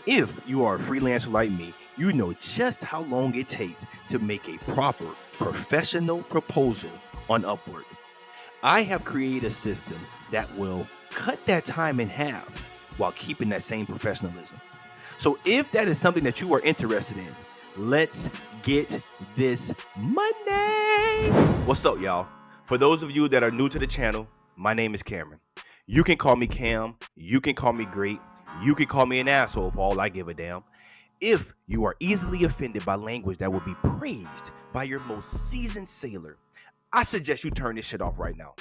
If you are a freelancer like me, you know just how long it takes to make a proper professional proposal on Upwork. I have created a system that will cut that time in half while keeping that same professionalism. So if that is something that you are interested in, let's get this money. What's up, y'all? For those of you that are new to the channel, my name is Cameron. You can call me Cam, you can call me Great, you can call me an asshole for all I give a damn. If you are easily offended by language that will be praised by your most seasoned sailor, I suggest you turn this shit off right now.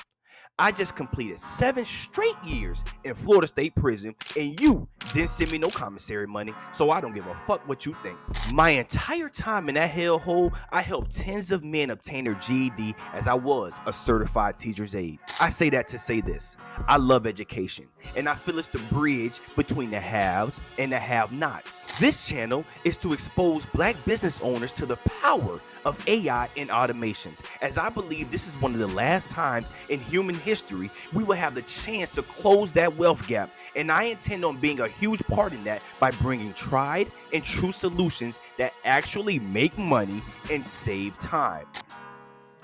I just completed 7 straight years in Florida State Prison, and you didn't send me no commissary money, so I don't give a fuck what you think. My entire time in that hellhole, I helped tens of men obtain their GED as I was a certified teacher's aide. I say that to say this. I love education, and I feel it's the bridge between the haves and the have-nots. This channel is to expose black business owners to the power of AI and automations, as I believe this is one of the last times in human history we will have the chance to close that wealth gap, and I intend on being a huge part in that by bringing tried and true solutions that actually make money and save time.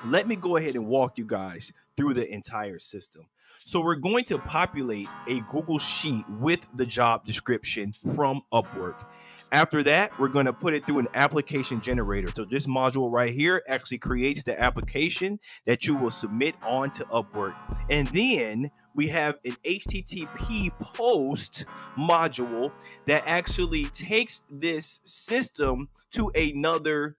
Let me go ahead and walk you guys through the entire system. So we're going to populate a Google Sheet with the job description from Upwork. After that, we're going to put it through an application generator. So this module right here actually creates the application that you will submit onto Upwork. And then we have an HTTP post module that actually takes this system to another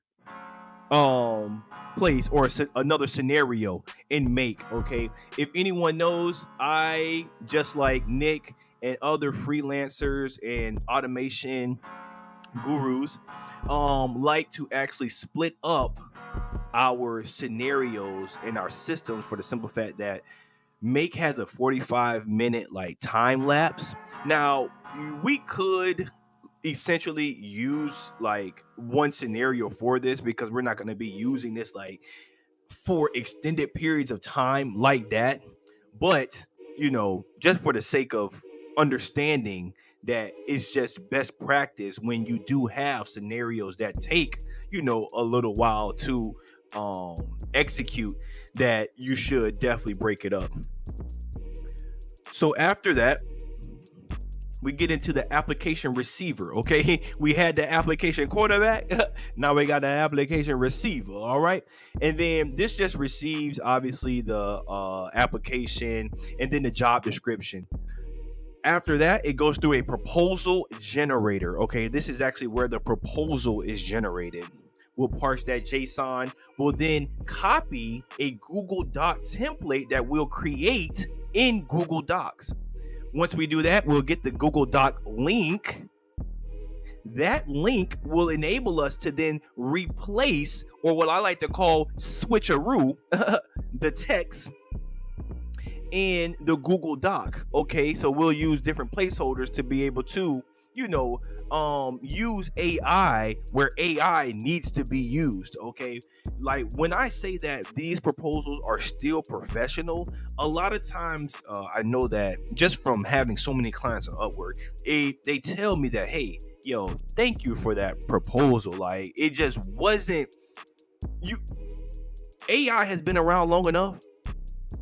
place or another scenario in Make. Okay, if anyone knows, I, just like Nick and other freelancers and automation gurus, like to actually split up our scenarios and our systems for the simple fact that Make has a 45-minute like time lapse. Now we could essentially use like one scenario for this, because we're not going to be using this like for extended periods of time like that. But just for the sake of understanding that it's just best practice when you do have scenarios that take a little while to execute, that you should definitely break it up. So after that, we get into the application receiver. Okay, we had the application quarterback. Now we got the application receiver. All right, and then this just receives obviously the application and then the job description. After that, it goes through a proposal generator. Okay, this is actually where the proposal is generated. We'll parse that JSON. We'll then copy a Google Doc template that we'll create in Google Docs. Once we do that, we'll get the Google Doc link. That link will enable us to then replace, or what I like to call switcheroo, the text in the Google Doc. Okay, so we'll use different placeholders to be able to, use AI where AI needs to be used. Okay, like when I say that these proposals are still professional, a lot of times I know that just from having so many clients on Upwork, they tell me that, hey, thank you for that proposal. Like, it just wasn't you. AI has been around long enough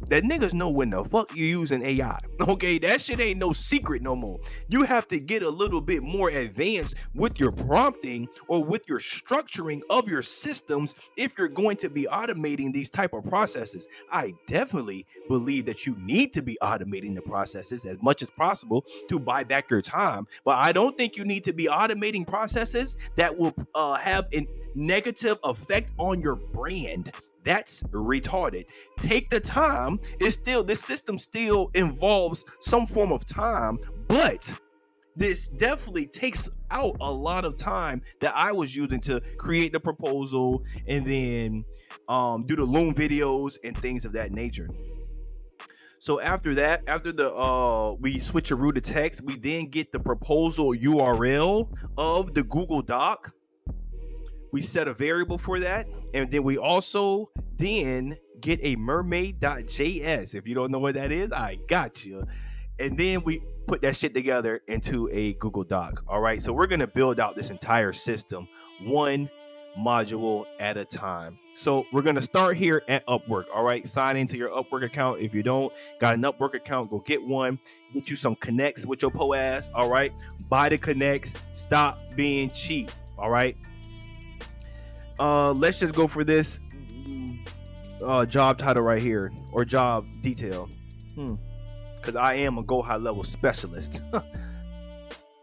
that niggas know when the fuck you using AI. Okay, that shit ain't no secret no more. You have to get a little bit more advanced with your prompting or with your structuring of your systems if you're going to be automating these type of processes. I definitely believe that you need to be automating the processes as much as possible to buy back your time, but I don't think you need to be automating processes that will have a negative effect on your brand. That's retarded. Take the time. This system still involves some form of time, but this definitely takes out a lot of time that I was using to create the proposal and then do the Loom videos and things of that nature. So after that, after we switcheroo the text, we then get the proposal URL of the Google Doc. We set a variable for that, and then we also then get a mermaid.js. If you don't know what that is, I got you. And then we put that shit together into a Google Doc. All right. So we're going to build out this entire system one module at a time. So we're going to start here at Upwork. All right. Sign into your Upwork account. If you don't got an Upwork account, go get one. Get you some connects with your po ass. All right. Buy the connects. Stop being cheap. All right. Let's just go for this job title right here, or job detail. Because I am a Go High Level specialist.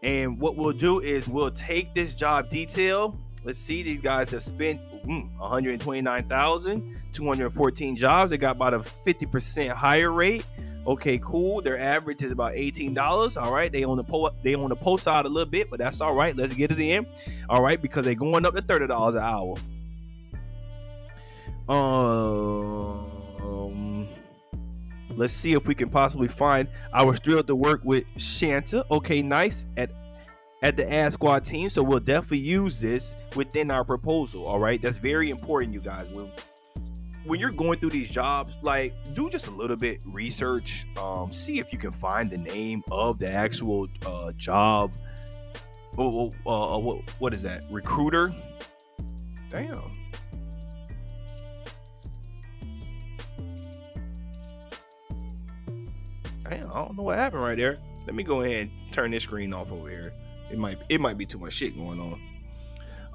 And what we'll do is we'll take this job detail. Let's see, these guys have spent 129,214 jobs. They got about a 50% higher rate. Okay, cool. Their average is about $18. All right, they on the post side a little bit, but that's all right. Let's get it in. All right, because they're going up to $30 an hour. Let's see if we can possibly find. I was thrilled to work with Shanta. Okay, nice, at the Ad Squad team. So we'll definitely use this within our proposal. All right, that's very important, you guys. When you're going through these jobs, like, do just a little bit research. See if you can find the name of the actual job. What is that? Recruiter. Damn. I don't know what happened right there. Let me go ahead and turn this screen off over here. It might be too much shit going on.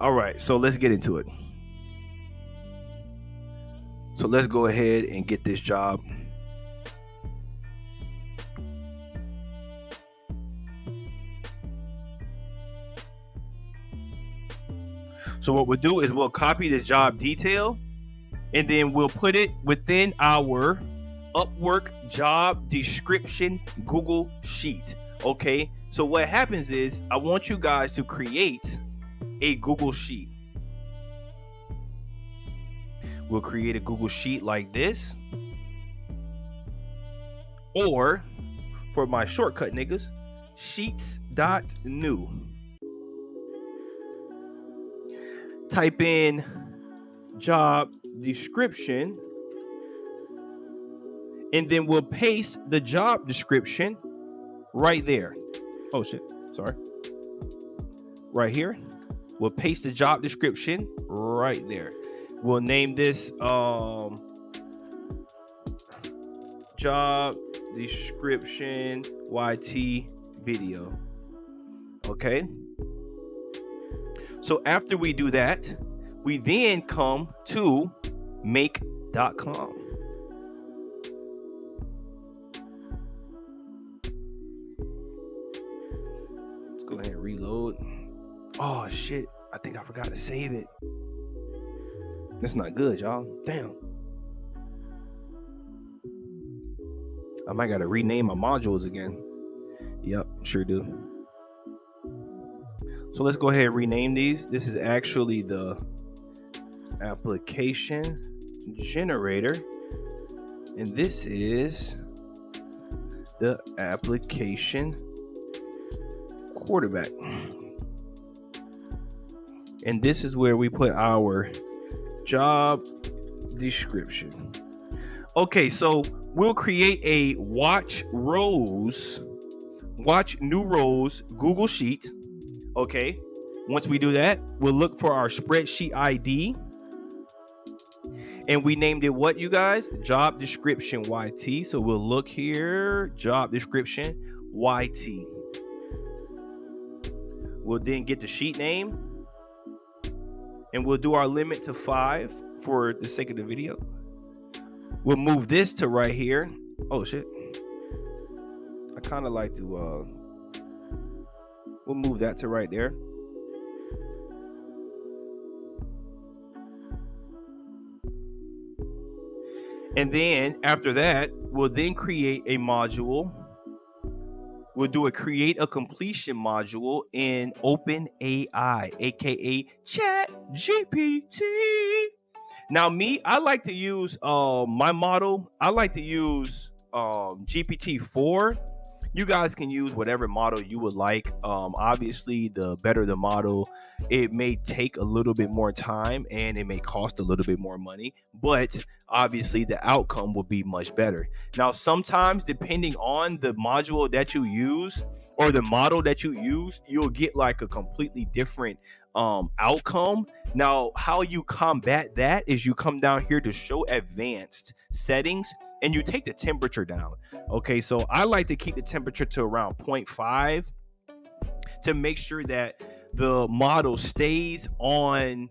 All right, so let's get into it. So let's go ahead and get this job. So what we'll do is we'll copy the job detail, and then we'll put it within our Upwork job description Google Sheet. Okay, so what happens is I want you guys to create a Google Sheet. We'll create a Google Sheet like this, or for my shortcut niggas, sheets.new. Type in job description, and then we'll paste the job description right there. Oh shit, sorry. Right here. We'll paste the job description right there. We'll name this job description YT video. Okay. So after we do that, we then come to make.com. Let's go ahead and reload. Oh shit, I think I forgot to save it. That's not good, y'all. Damn. I might gotta rename my modules again. Yep, sure do. So let's go ahead and rename these. This is actually the application generator, and this is the application quarterback. And this is where we put our job description. Okay, so we'll create a watch new rows Google Sheet. Okay, once we do that, we'll look for our spreadsheet ID, and we named it what, you guys? Job description YT. So we'll look here, job description YT. We'll then get the sheet name, and we'll do our limit to 5 for the sake of the video. We'll move this to right here. Oh shit, I kind of like to we'll move that to right there. And then after that, we'll then create a module. We'll do a create a completion module in OpenAI, aka ChatGPT. Now me, I like to use my model. I like to use GPT-4 You guys can use whatever model you would like. Obviously, the better the model, it may take a little bit more time and it may cost a little bit more money, but obviously the outcome will be much better. Now, sometimes depending on the module that you use or the model that you use, you'll get like a completely different outcome. Now, how you combat that is you come down here to show advanced settings and you take the temperature down. Okay, so I like to keep the temperature to around 0.5 to make sure that the model stays on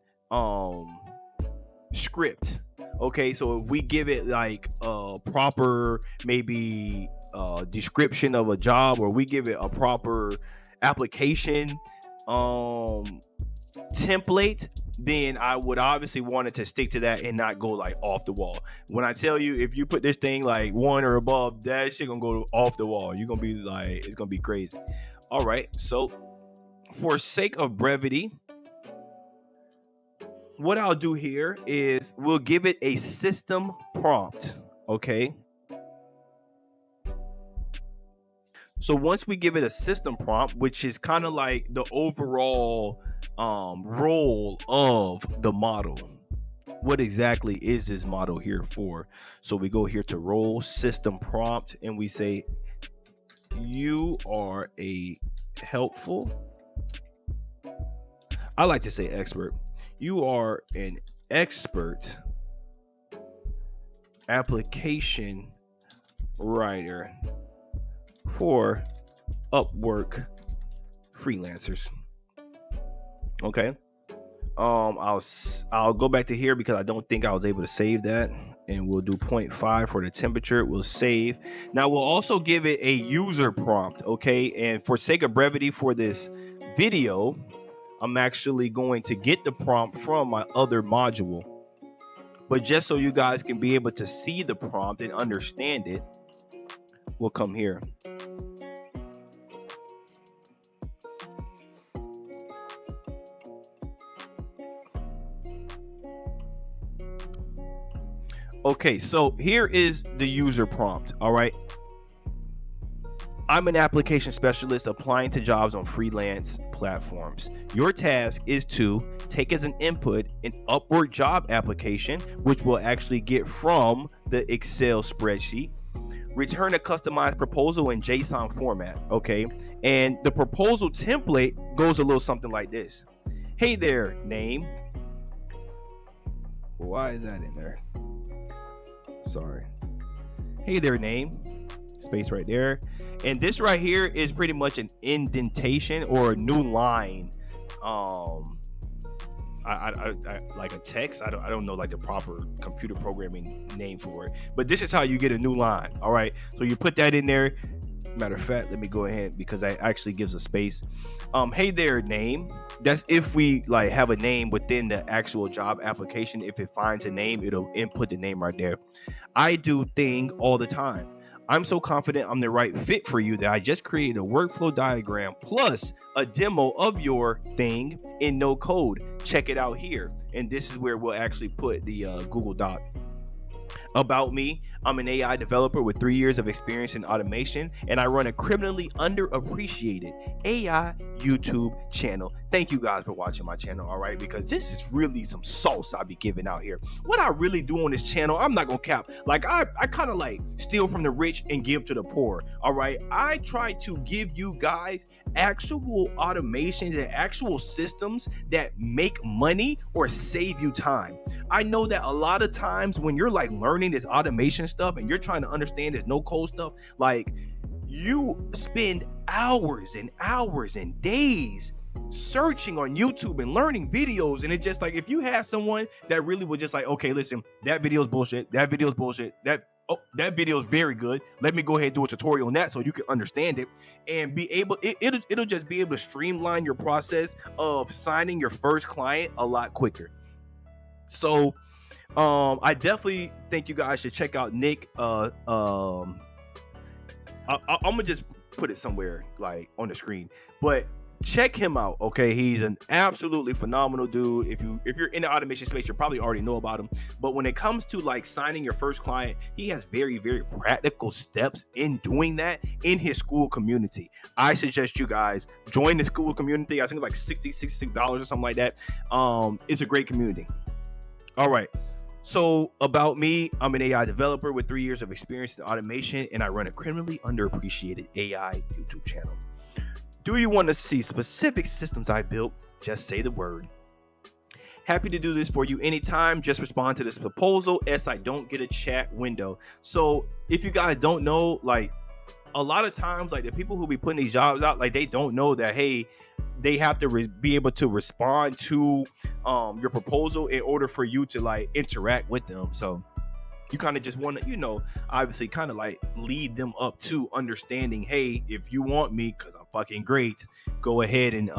script. Okay, so if we give it like a proper maybe description of a job, or we give it a proper application template, then I would obviously want it to stick to that and not go like off the wall. When I tell you, if you put this thing like 1 or above, that shit gonna go off the wall. You're gonna be like, it's gonna be crazy. All right, so for sake of brevity, what I'll do here is we'll give it a system prompt. Okay, so once we give it a system prompt, which is kind of like the overall role of the model, what exactly is this model here for? So we go here to role, system prompt, and we say you are a helpful, I like to say expert, you are an expert application writer for Upwork freelancers. Okay. I'll go back to here because I don't think I was able to save that, and we'll do 0.5 for the temperature. We'll save. Now we'll also give it a user prompt. Okay, and for sake of brevity for this video, I'm actually going to get the prompt from my other module, but just so you guys can be able to see the prompt and understand it, we'll come here. Okay, so here is the user prompt. All right. I'm an application specialist applying to jobs on freelance platforms. Your task is to take as an input an Upwork job application, which we'll actually get from the Excel spreadsheet. Return a customized proposal in JSON format. Okay. And the proposal template goes a little something like this. Hey there, name. Why is that in there? Sorry. Hey there, name. Space right there. And this right here is pretty much an indentation or a new line. I like a text. I don't know like the proper computer programming name for it, but this is how you get a new line. All right. So you put that in there. Matter of fact, let me go ahead because that actually gives a space. Hey there, name. That's if we like have a name within the actual job application. If it finds a name, it'll input the name right there. I do thing all the time. I'm so confident I'm the right fit for you that I just created a workflow diagram plus a demo of your thing in no code. Check it out here. And this is where we'll actually put the Google Doc. About me, I'm an AI developer with 3 years of experience in automation, and I run a criminally underappreciated AI YouTube channel. Thank you guys for watching my channel, all right? Because this is really some sauce I be giving out here. What I really do on this channel, I'm not gonna cap. Like I kind of like steal from the rich and give to the poor, all right? I try to give you guys actual automations and actual systems that make money or save you time. I know that a lot of times when you're like learning this automation stuff and you're trying to understand this no code stuff, like you spend hours and hours and days searching on YouTube and learning videos, and it's just like if you have someone that really was just like, okay, listen, that video is bullshit, that video is bullshit, that video is very good, let me go ahead and do a tutorial on that so you can understand it and be able, it'll just be able to streamline your process of signing your first client a lot quicker. So I definitely think you guys should check out Nick. I'm gonna just put it somewhere like on the screen, but check him out. Okay, he's an absolutely phenomenal dude. If you're in the automation space, you probably already know about him. But when it comes to like signing your first client, he has very, very practical steps in doing that in his school community. I suggest you guys join the school community. I think it's like $66 or something like that. It's a great community. All right. So about me, I'm an AI developer with 3 years of experience in automation, and I run a criminally underappreciated AI YouTube channel. Do you want to see specific systems I built? Just say the word. Happy to do this for you anytime. Just respond to this proposal as I don't get a chat window. So if you guys don't know, like a lot of times, like the people who be putting these jobs out, like they don't know that, hey, they have to be able to respond to your proposal in order for you to like interact with them. So you kind of just want to, obviously kind of like lead them up to understanding, hey, if you want me, because I'm fucking great, go ahead and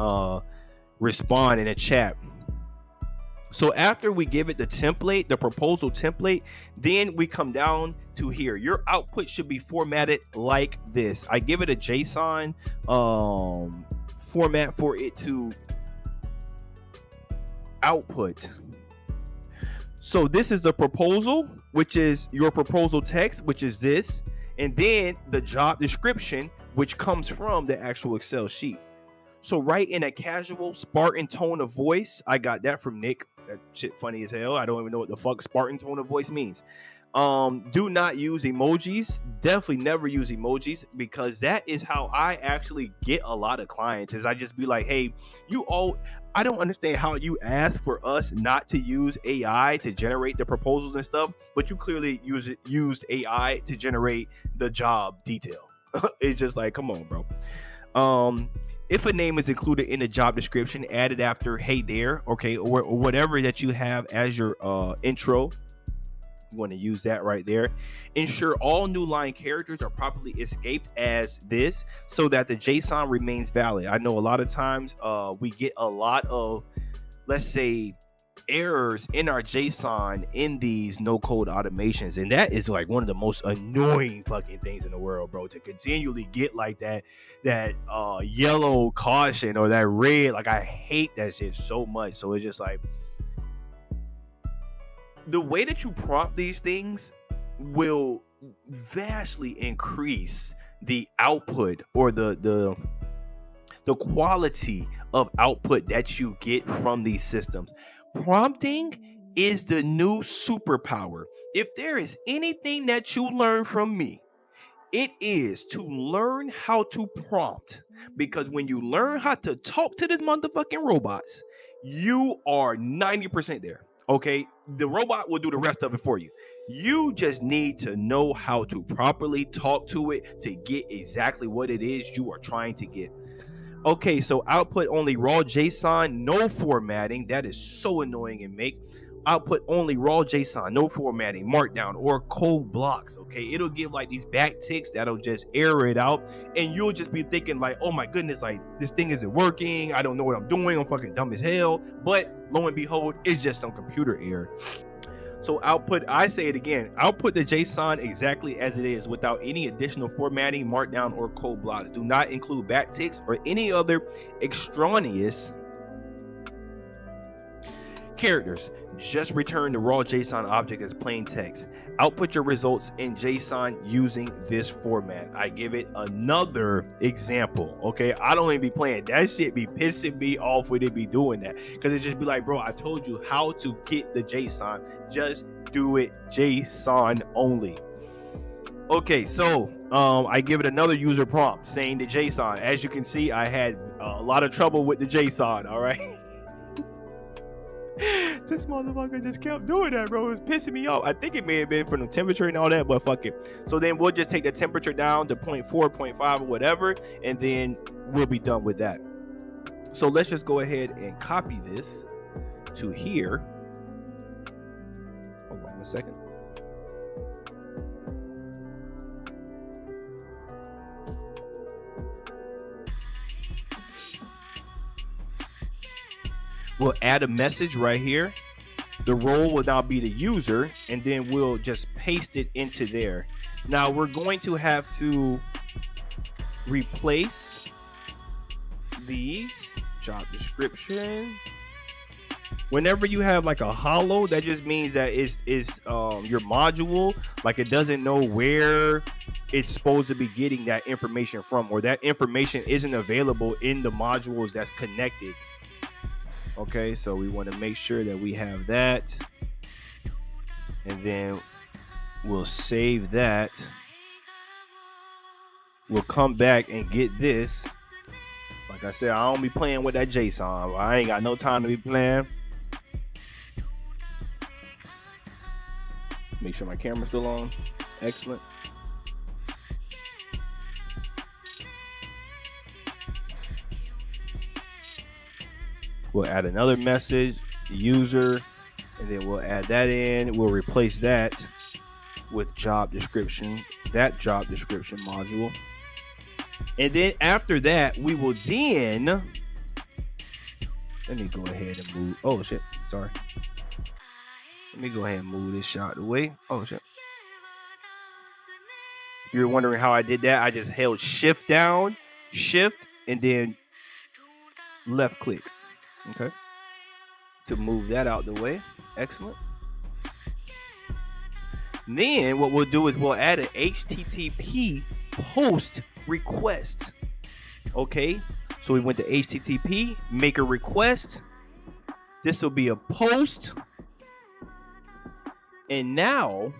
respond in a chat. So after we give it the template, the proposal template, then we come down to here. Your output should be formatted like this. I give it a JSON format for it to output. So this is the proposal, which is your proposal text, which is this, and then the job description, which comes from the actual Excel sheet. So write in a casual Spartan tone of voice. I got that from Nick. That shit funny as hell. I don't even know what the fuck Spartan tone of voice means. Do not use emojis. Definitely never use emojis, because that is how I actually get a lot of clients. Is I just be like, hey, I don't understand how you ask for us not to use AI to generate the proposals and stuff, but you clearly used AI to generate the job detail. It's just like, come on, bro. If a name is included in the job description, add it after hey there, okay, or whatever that you have as your intro. You want to use that right there. Ensure all new line characters are properly escaped as this, so that the JSON remains valid. I know a lot of times we get a lot of, let's say, errors in our JSON in these no-code automations, and that is like one of the most annoying fucking things in the world, bro. To continually get like that yellow caution or that red, like I hate that shit so much. So it's just like, the way that you prompt these things will vastly increase the output or the quality of output that you get from these systems. Prompting is the new superpower. If there is anything that you learn from me, it is to learn how to prompt. Because when you learn how to talk to this motherfucking robots, you are 90% there. Okay, the robot will do the rest of it for you. You just need to know how to properly talk to it to get exactly what it is you are trying to get. Okay, so output only raw JSON, no formatting. That is so annoying in Make. Output only raw JSON, no formatting, markdown, or code blocks. Okay, it'll give like these backticks that'll just error it out, and you'll just be thinking like, oh my goodness, like this thing isn't working. I don't know what I'm doing. I'm fucking dumb as hell. But lo and behold, it's just some computer error. So output, I say it again, output the JSON exactly as it is without any additional formatting, markdown, or code blocks. Do not include backticks or any other extraneous characters. Just return the raw JSON object as plain text. Output your results in JSON using this format. I give it another example. Okay, I don't even be playing that shit. Be pissing me off when they be doing that, because it just be like, bro, I told you how to get the JSON. Just do it JSON only. Okay, so I give it another user prompt saying the JSON. As you can see, I had a lot of trouble with the JSON. All right. This motherfucker just kept doing that, bro. It was pissing me off. I think it may have been from the temperature and all that, but fuck it. So then we'll just take the temperature down to 0.4, 0.5 or whatever, and then we'll be done with that. So let's just go ahead and copy this to here. Hold on a second. We'll add a message right here. The role will now be the user, and then we'll just paste it into there. Now we're going to have to replace these, job description. Whenever you have like a hollow, that just means that it's your module, like it doesn't know where it's supposed to be getting that information from, or that information isn't available in the modules that's connected. Okay, so we want to make sure that we have that, and then we'll save that. We'll come back and get this. Like I said, I don't be playing with that JSON. I ain't got no time to be playing. Make sure my camera's still on. Excellent. We'll add another message, user, and then we'll add that in. We'll replace that with job description, that job description module. And then after that, we will then, let me go ahead and move. Oh shit, sorry. Let me go ahead and move this shot away. Oh shit. If you're wondering how I did that, I just held shift down, shift, and then left click. Okay. To move that out the way. Excellent. Then what we'll do is we'll add an HTTP post request. Okay. So we went to HTTP, make a request. This will be a post. And now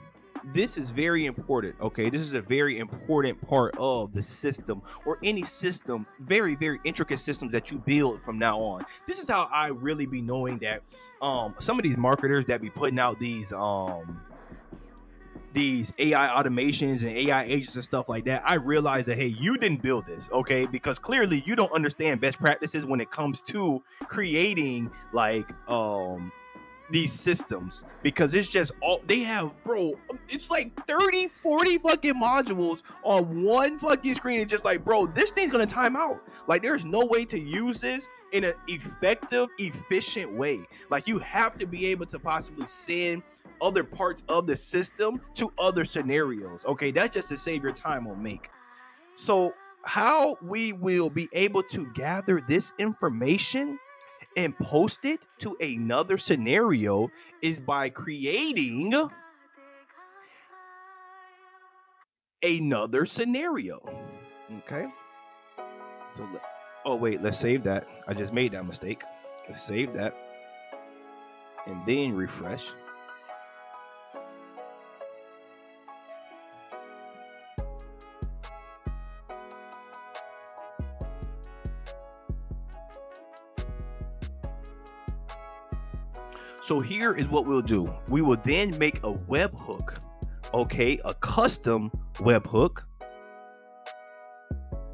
this is very important. Okay. This is a very important part of the system, or any system, very, very intricate systems that you build from now on. This is how I really be knowing that some of these marketers that be putting out these AI automations and AI agents and stuff like that, I realize that, hey, you didn't build this, okay? Because clearly you don't understand best practices when it comes to creating like these systems, because it's just all they have, bro. It's like 30, 40 fucking modules on one fucking screen. It's just like, bro, this thing's gonna time out. Like, there's no way to use this in an effective, efficient way. Like, you have to be able to possibly send other parts of the system to other scenarios. Okay, that's just to save your time on make. So how we will be able to gather this information and post it to another scenario is by creating another scenario. Okay. So, oh wait, let's save that. I just made that mistake. Let's save that and then refresh. So here is what we'll do. We will then make a webhook, okay, a custom webhook.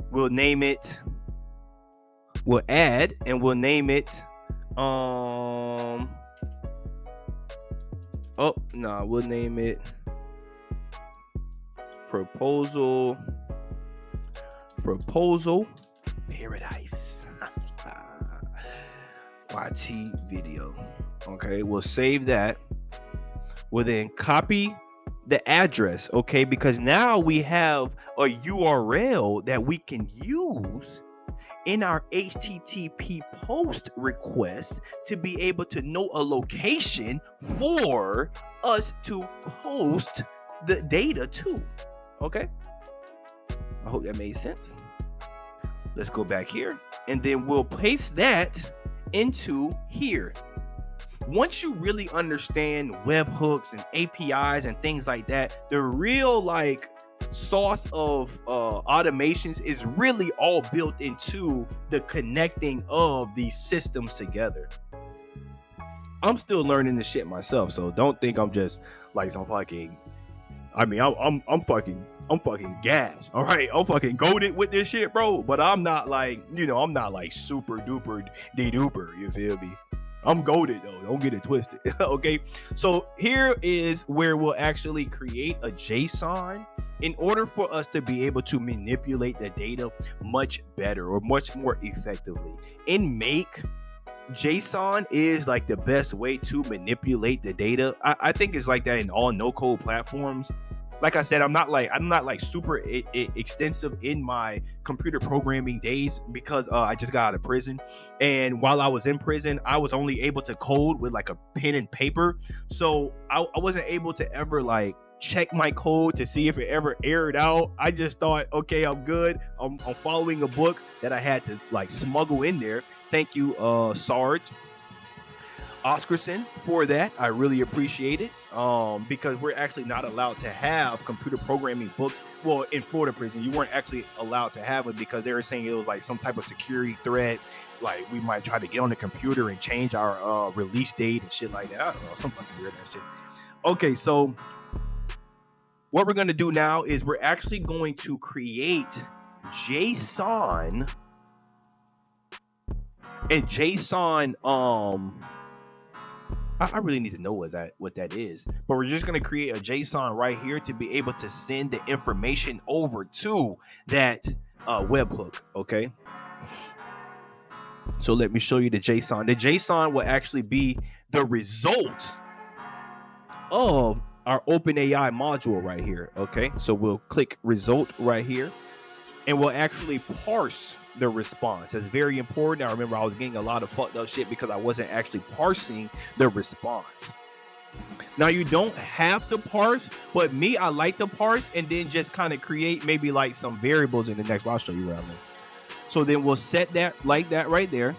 We'll name it, we'll add, and we'll name it, we'll name it proposal paradise. YT video. Okay, we'll save that. We'll then copy the address, okay, because now we have a URL that we can use in our HTTP post request to be able to know a location for us to post the data to. Okay, I hope that made sense. Let's go back here, and then we'll paste that into here. Once you really understand webhooks and APIs and things like that, the real like sauce of automations is really all built into the connecting of these systems together. I'm still learning this shit myself, so don't think I'm just like some fucking, I mean, I'm fucking gas. All right, I'm fucking goated with this shit, bro. But I'm not like, I'm not like super duper de-duper. You feel me? I'm goated though. Don't get it twisted. Okay. So here is where we'll actually create a JSON in order for us to be able to manipulate the data much better or much more effectively. In Make, JSON is like the best way to manipulate the data. I think it's like that in all no-code platforms. like I said, I'm not like super extensive in my computer programming days because I just got out of prison, and while I was in prison, I was only able to code with like a pen and paper, so I wasn't able to ever like check my code to see if it ever aired out. I just thought, okay, I'm good. I'm following a book that I had to like smuggle in there. Thank you, Sarge Oscarson, for that. I really appreciate it, because we're actually not allowed to have computer programming books. Well, in Florida prison, you weren't actually allowed to have it because they were saying it was like some type of security threat. Like we might try to get on the computer and change our release date and shit like that. I don't know, some fucking weird ass shit. Okay, so what we're going to do now is we're actually going to create JSON, and JSON I really need to know what that is, but we're just going to create a JSON right here to be able to send the information over to that webhook. Okay, so let me show you the JSON. The JSON will actually be the result of our OpenAI module right here. Okay, so we'll click result right here, and we'll actually parse the response. That's very important. I remember I was getting a lot of fucked up shit because I wasn't actually parsing the response. Now you don't have to parse, but me, I like to parse and then just kind of create maybe like some variables in the next. Well, I'll show you what I mean. So then we'll set that like that right there.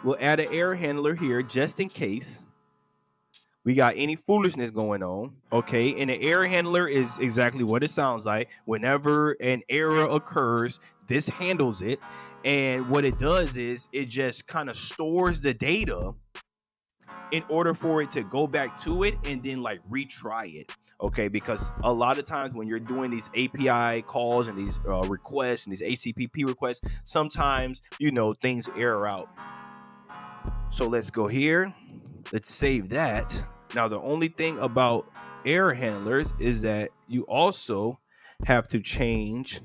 We'll add an error handler here just in case we got any foolishness going on. Okay, and the error handler is exactly what it sounds like. Whenever an error occurs, this handles it, and what it does is it just kind of stores the data in order for it to go back to it and then like retry it. Okay, because a lot of times when you're doing these API calls and these requests and these HTTP requests, sometimes things error out. So let's go here. Let's save that. Now, the only thing about error handlers is that you also have to change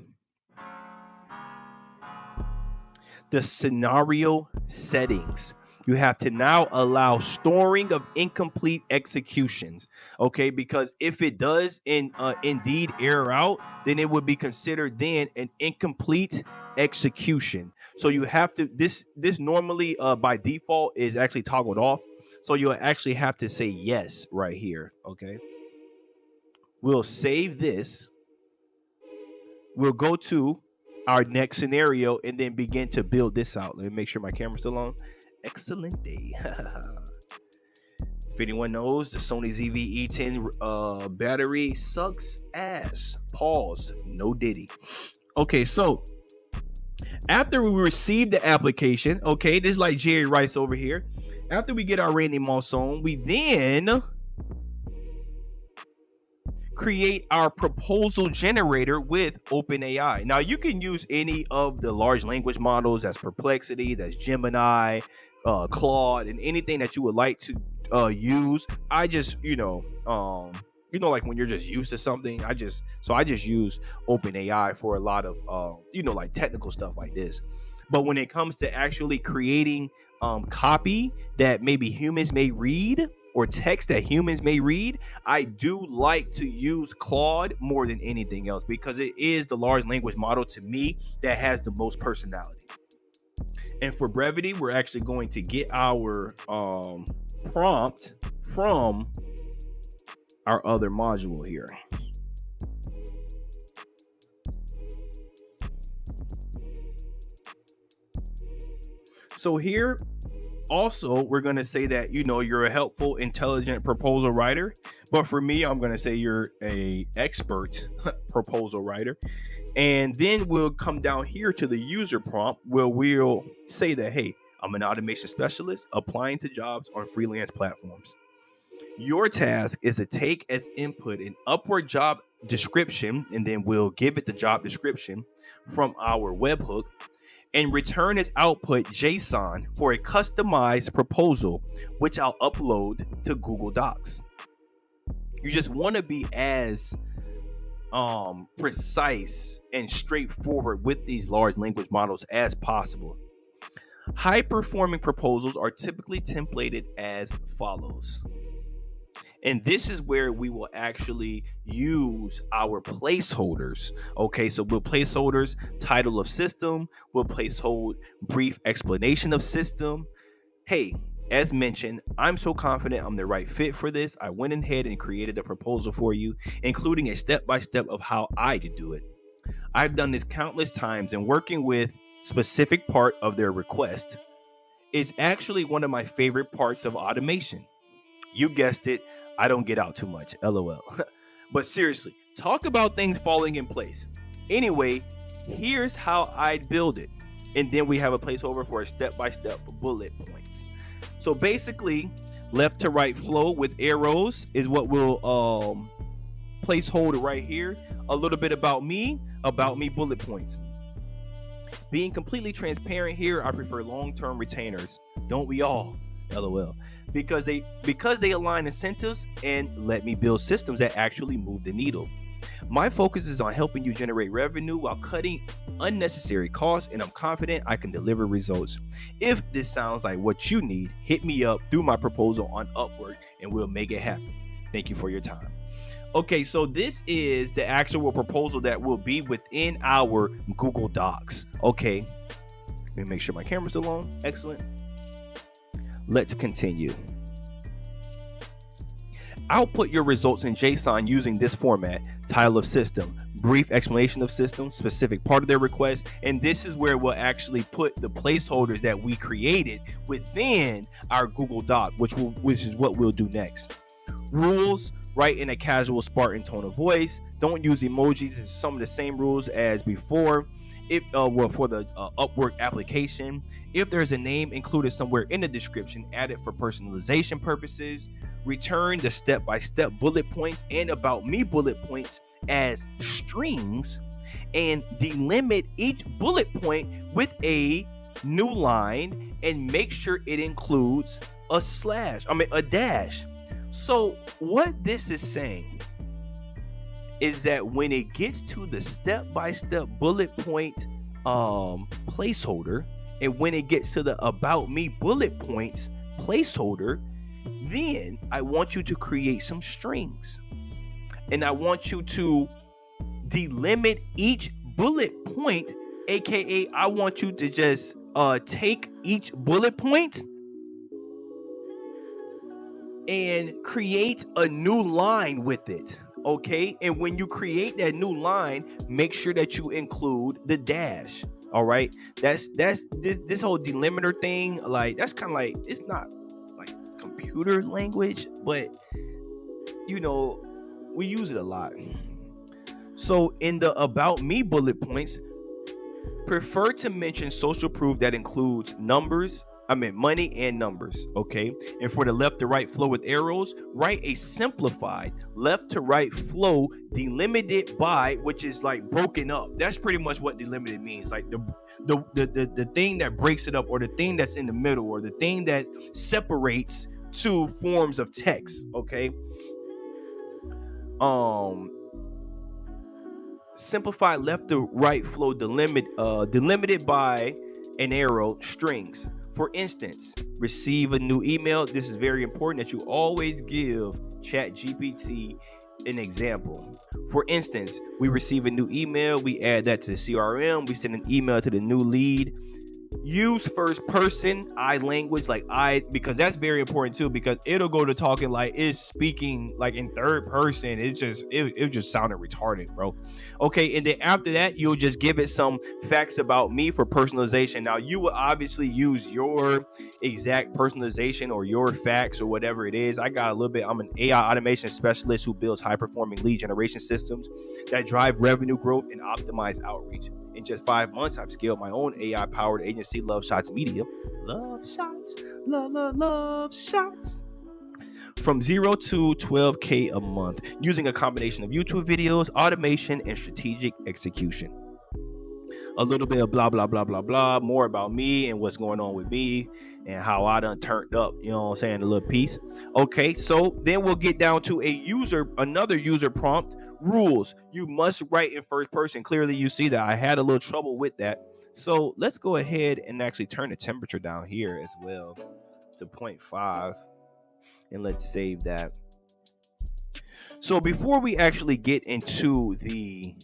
the scenario settings. You have to now allow storing of incomplete executions. Okay, because if it does indeed error out, then it would be considered then an incomplete execution. So you have to this normally by default is actually toggled off. So you'll actually have to say yes right here. Okay. We'll save this. We'll go to our next scenario and then begin to build this out. Let me make sure my camera's still on. Excellent day. If anyone knows, the Sony ZV-E10 battery sucks ass. Pause. No diddy. Okay, so after we receive the application, okay, this is like Jerry Rice over here. After we get our Randy Moss on, we then create our proposal generator with OpenAI. Now, you can use any of the large language models. That's Perplexity, that's Gemini, Claude, and anything that you would like to use. I just, like when you're just used to something, I just use OpenAI for a lot of, like technical stuff like this. But when it comes to actually creating copy that maybe humans may read or text that humans may read, I do like to use Claude more than anything else because it is the large language model to me that has the most personality. And for brevity, we're actually going to get our prompt from our other module here. So here also, we're going to say that, you're a helpful, intelligent proposal writer. But for me, I'm going to say you're a expert proposal writer. And then we'll come down here to the user prompt where we'll say that, hey, I'm an automation specialist applying to jobs on freelance platforms. Your task is to take as input an Upwork job description, and then we'll give it the job description from our webhook, and return as output JSON for a customized proposal, which I'll upload to Google Docs. You just want to be as precise and straightforward with these large language models as possible. High-performing proposals are typically templated as follows. And this is where we will actually use our placeholders. Okay, so we'll placeholders title of system, we'll placehold brief explanation of system. Hey, as mentioned, I'm so confident I'm the right fit for this. I went ahead and created a proposal for you, including a step by step of how I could do it. I've done this countless times, and working with specific part of their request is actually one of my favorite parts of automation. You guessed it, I don't get out too much, lol. But seriously, talk about things falling in place. Anyway, here's how I'd build it. And then we have a placeholder for a step-by-step bullet points. So basically, left to right flow with arrows is what we'll placeholder right here. A little bit about me bullet points. Being completely transparent here, I prefer long-term retainers. Don't we all? LOL. Because they align incentives and let me build systems that actually move the needle. My focus is on helping you generate revenue while cutting unnecessary costs, and I'm confident I can deliver results. If this sounds like what you need, hit me up through my proposal on Upwork and we'll make it happen. Thank you for your time. Okay, so this is the actual proposal that will be within our Google Docs. Okay, let me make sure my camera's still on. Excellent. Let's continue. Output your results in JSON using this format: title of system, brief explanation of system, specific part of their request, and this is where we'll actually put the placeholders that we created within our Google Doc, which is what we'll do next. Rules: write in a casual Spartan tone of voice. Don't use emojis. It's some of the same rules as before. If for the Upwork application, if there's a name included somewhere in the description, add it for personalization purposes. Return the step-by-step bullet points and about me bullet points as strings, and delimit each bullet point with a new line, and make sure it includes a dash. So what this is saying is that when it gets to the step-by-step bullet point placeholder, and when it gets to the about me bullet points placeholder, then I want you to create some strings, and I want you to delimit each bullet point, aka I want you to just take each bullet point and create a new line with it. Okay, and when you create that new line, make sure that you include the dash. All right, that's this whole delimiter thing. Like, that's kind of like, it's not like computer language, but we use it a lot. So in the about me bullet points, prefer to mention social proof that includes money and numbers. Okay, and for the left to right flow with arrows, write a simplified left to right flow delimited by, which is like broken up. That's pretty much what delimited means, like the thing that breaks it up, or the thing that's in the middle, or the thing that separates two forms of text. Okay, simplified left to right flow delimited by an arrow strings. For instance, receive a new email. This is very important that you always give ChatGPT an example. For instance, we receive a new email, we add that to the CRM, we send an email to the new lead. Use first person I language, like I, because that's very important too, because it'll go to talking like it's speaking like in third person. It just sounded retarded, bro. Okay, and then after that, you'll just give it some facts about me for personalization. Now, you will obviously use your exact personalization or your facts or whatever it is. I got a little bit. I'm an AI automation specialist who builds high performing lead generation systems that drive revenue growth and optimize outreach. In just 5 months, I've scaled my own AI-powered agency, Love Shots Media. Love Shots, love Shots. From 0 to 12K a month, using a combination of YouTube videos, automation, and strategic execution. A little bit of blah, blah, blah, blah, blah, more about me and what's going on with me and how I done turned up, you know what I'm saying, a little piece. Okay, so then we'll get down to another user prompt. Rules: you must write in first person. Clearly you see that I had a little trouble with that. So let's go ahead and actually turn the temperature down here as well to 0.5, and let's save that. So before we actually get into the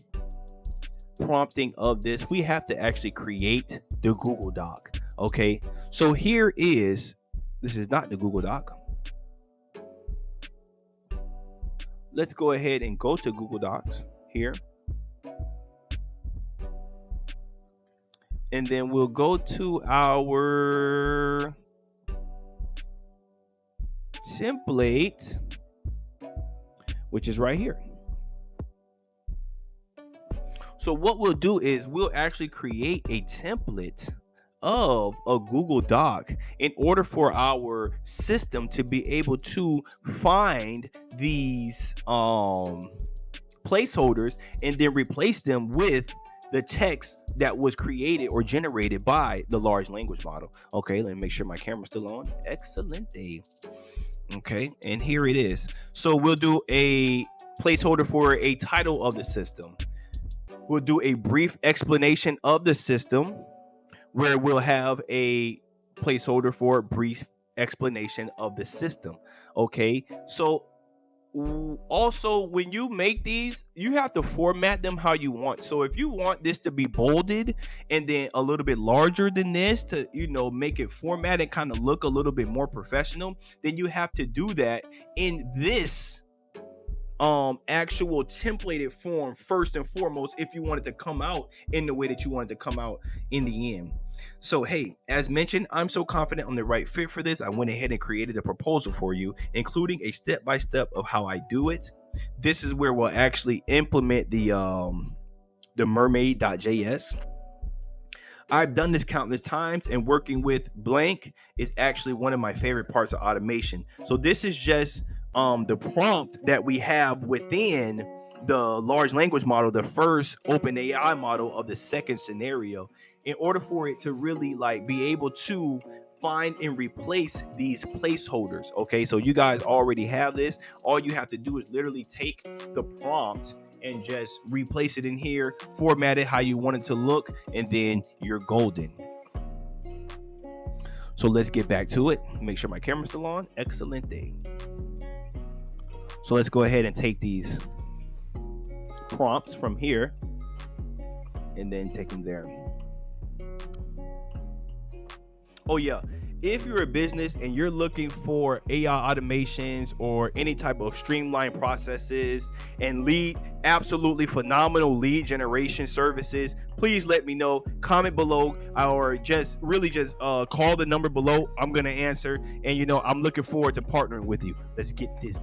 prompting of this, we have to actually create the Google Doc. Okay, so this is not the Google Doc. Let's go ahead and go to Google Docs here. And then we'll go to our template, which is right here. So what we'll do is we'll actually create a template of a Google Doc in order for our system to be able to find these placeholders and then replace them with the text that was created or generated by the large language model. Okay, let me make sure my camera's still on. Excellent. Okay, and here it is. So we'll do a placeholder for a title of the system. We'll do a brief explanation of the system, where we'll have a placeholder for a brief explanation of the system. Okay, so also when you make these, you have to format them how you want. So if you want this to be bolded and then a little bit larger than this to, make it format and kind of look a little bit more professional, then you have to do that in this actual templated form first and foremost, if you want it to come out in the way that you want it to come out in the end. So hey, as mentioned, I'm so confident I'm the right fit for this. I went ahead and created a proposal for you, including a step-by-step of how I do it. This is where we'll actually implement the mermaid.js. I've done this countless times, and working with Blank is actually one of my favorite parts of automation. So this is just the prompt that we have within the large language model, the first open AI model of the second scenario, in order for it to really be able to find and replace these placeholders. Okay, so you guys already have this. All you have to do is literally take the prompt and just replace it in here, format it how you want it to look, and then you're golden. So let's get back to it. Make sure my camera's still on. Excellent day. So let's go ahead and take these prompts from here and then take them there. Oh yeah, if you're a business and you're looking for AI automations or any type of streamlined processes and absolutely phenomenal lead generation services, please let me know. Comment below, or just call the number below. I'm gonna answer, and I'm looking forward to partnering with you. Let's get this.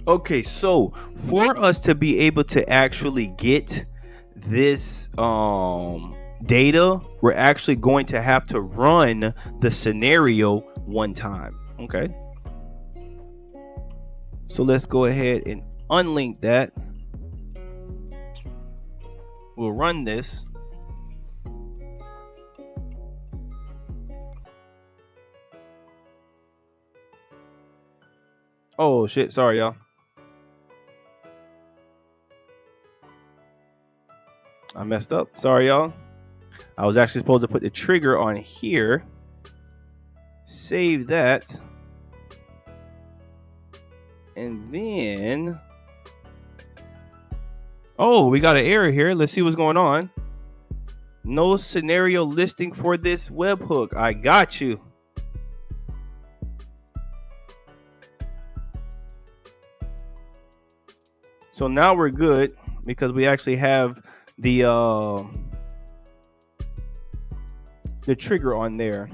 Okay, so for us to be able to actually get this data, we're actually going to have to run the scenario one time. Okay, so let's go ahead and unlink that. We'll run this. Oh shit, sorry y'all. I messed up. Sorry, y'all. I was actually supposed to put the trigger on here. Save that. And then... oh, we got an error here. Let's see what's going on. No scenario listing for this webhook. I got you. So now we're good because we actually have the trigger on there.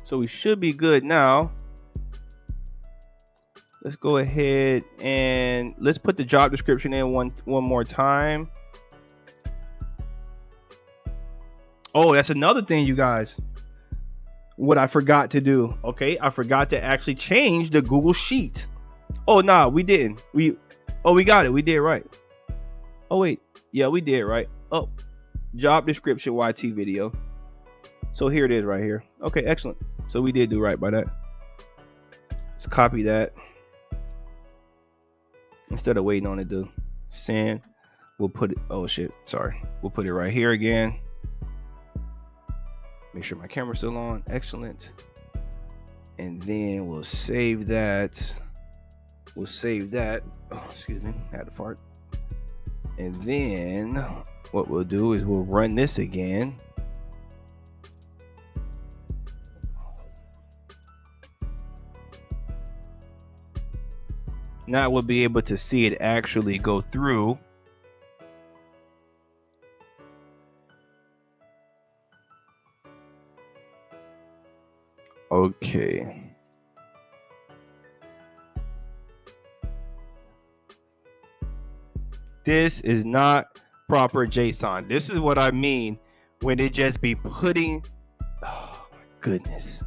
So we should be good now. Let's go ahead and let's put the job description in one more time. Oh, that's another thing, you guys. What I forgot to do. Okay, I forgot to actually change the Google Sheet. Oh, nah, we didn't. We got it. We did right. Oh, wait. Yeah, we did right. Oh, job description YT video. So here it is right here. Okay, excellent. So we did do right by that. Let's copy that. Instead of waiting on it to send, we'll put it. Oh, shit. Sorry. We'll put it right here again. Make sure my camera's still on. Excellent. And then we'll save that. We'll save that. Oh, excuse me. I had to fart. And then what we'll do is we'll run this again. Now we'll be able to see it actually go through. Okay. This is not proper JSON. This is what I mean when it just be putting. Oh my goodness.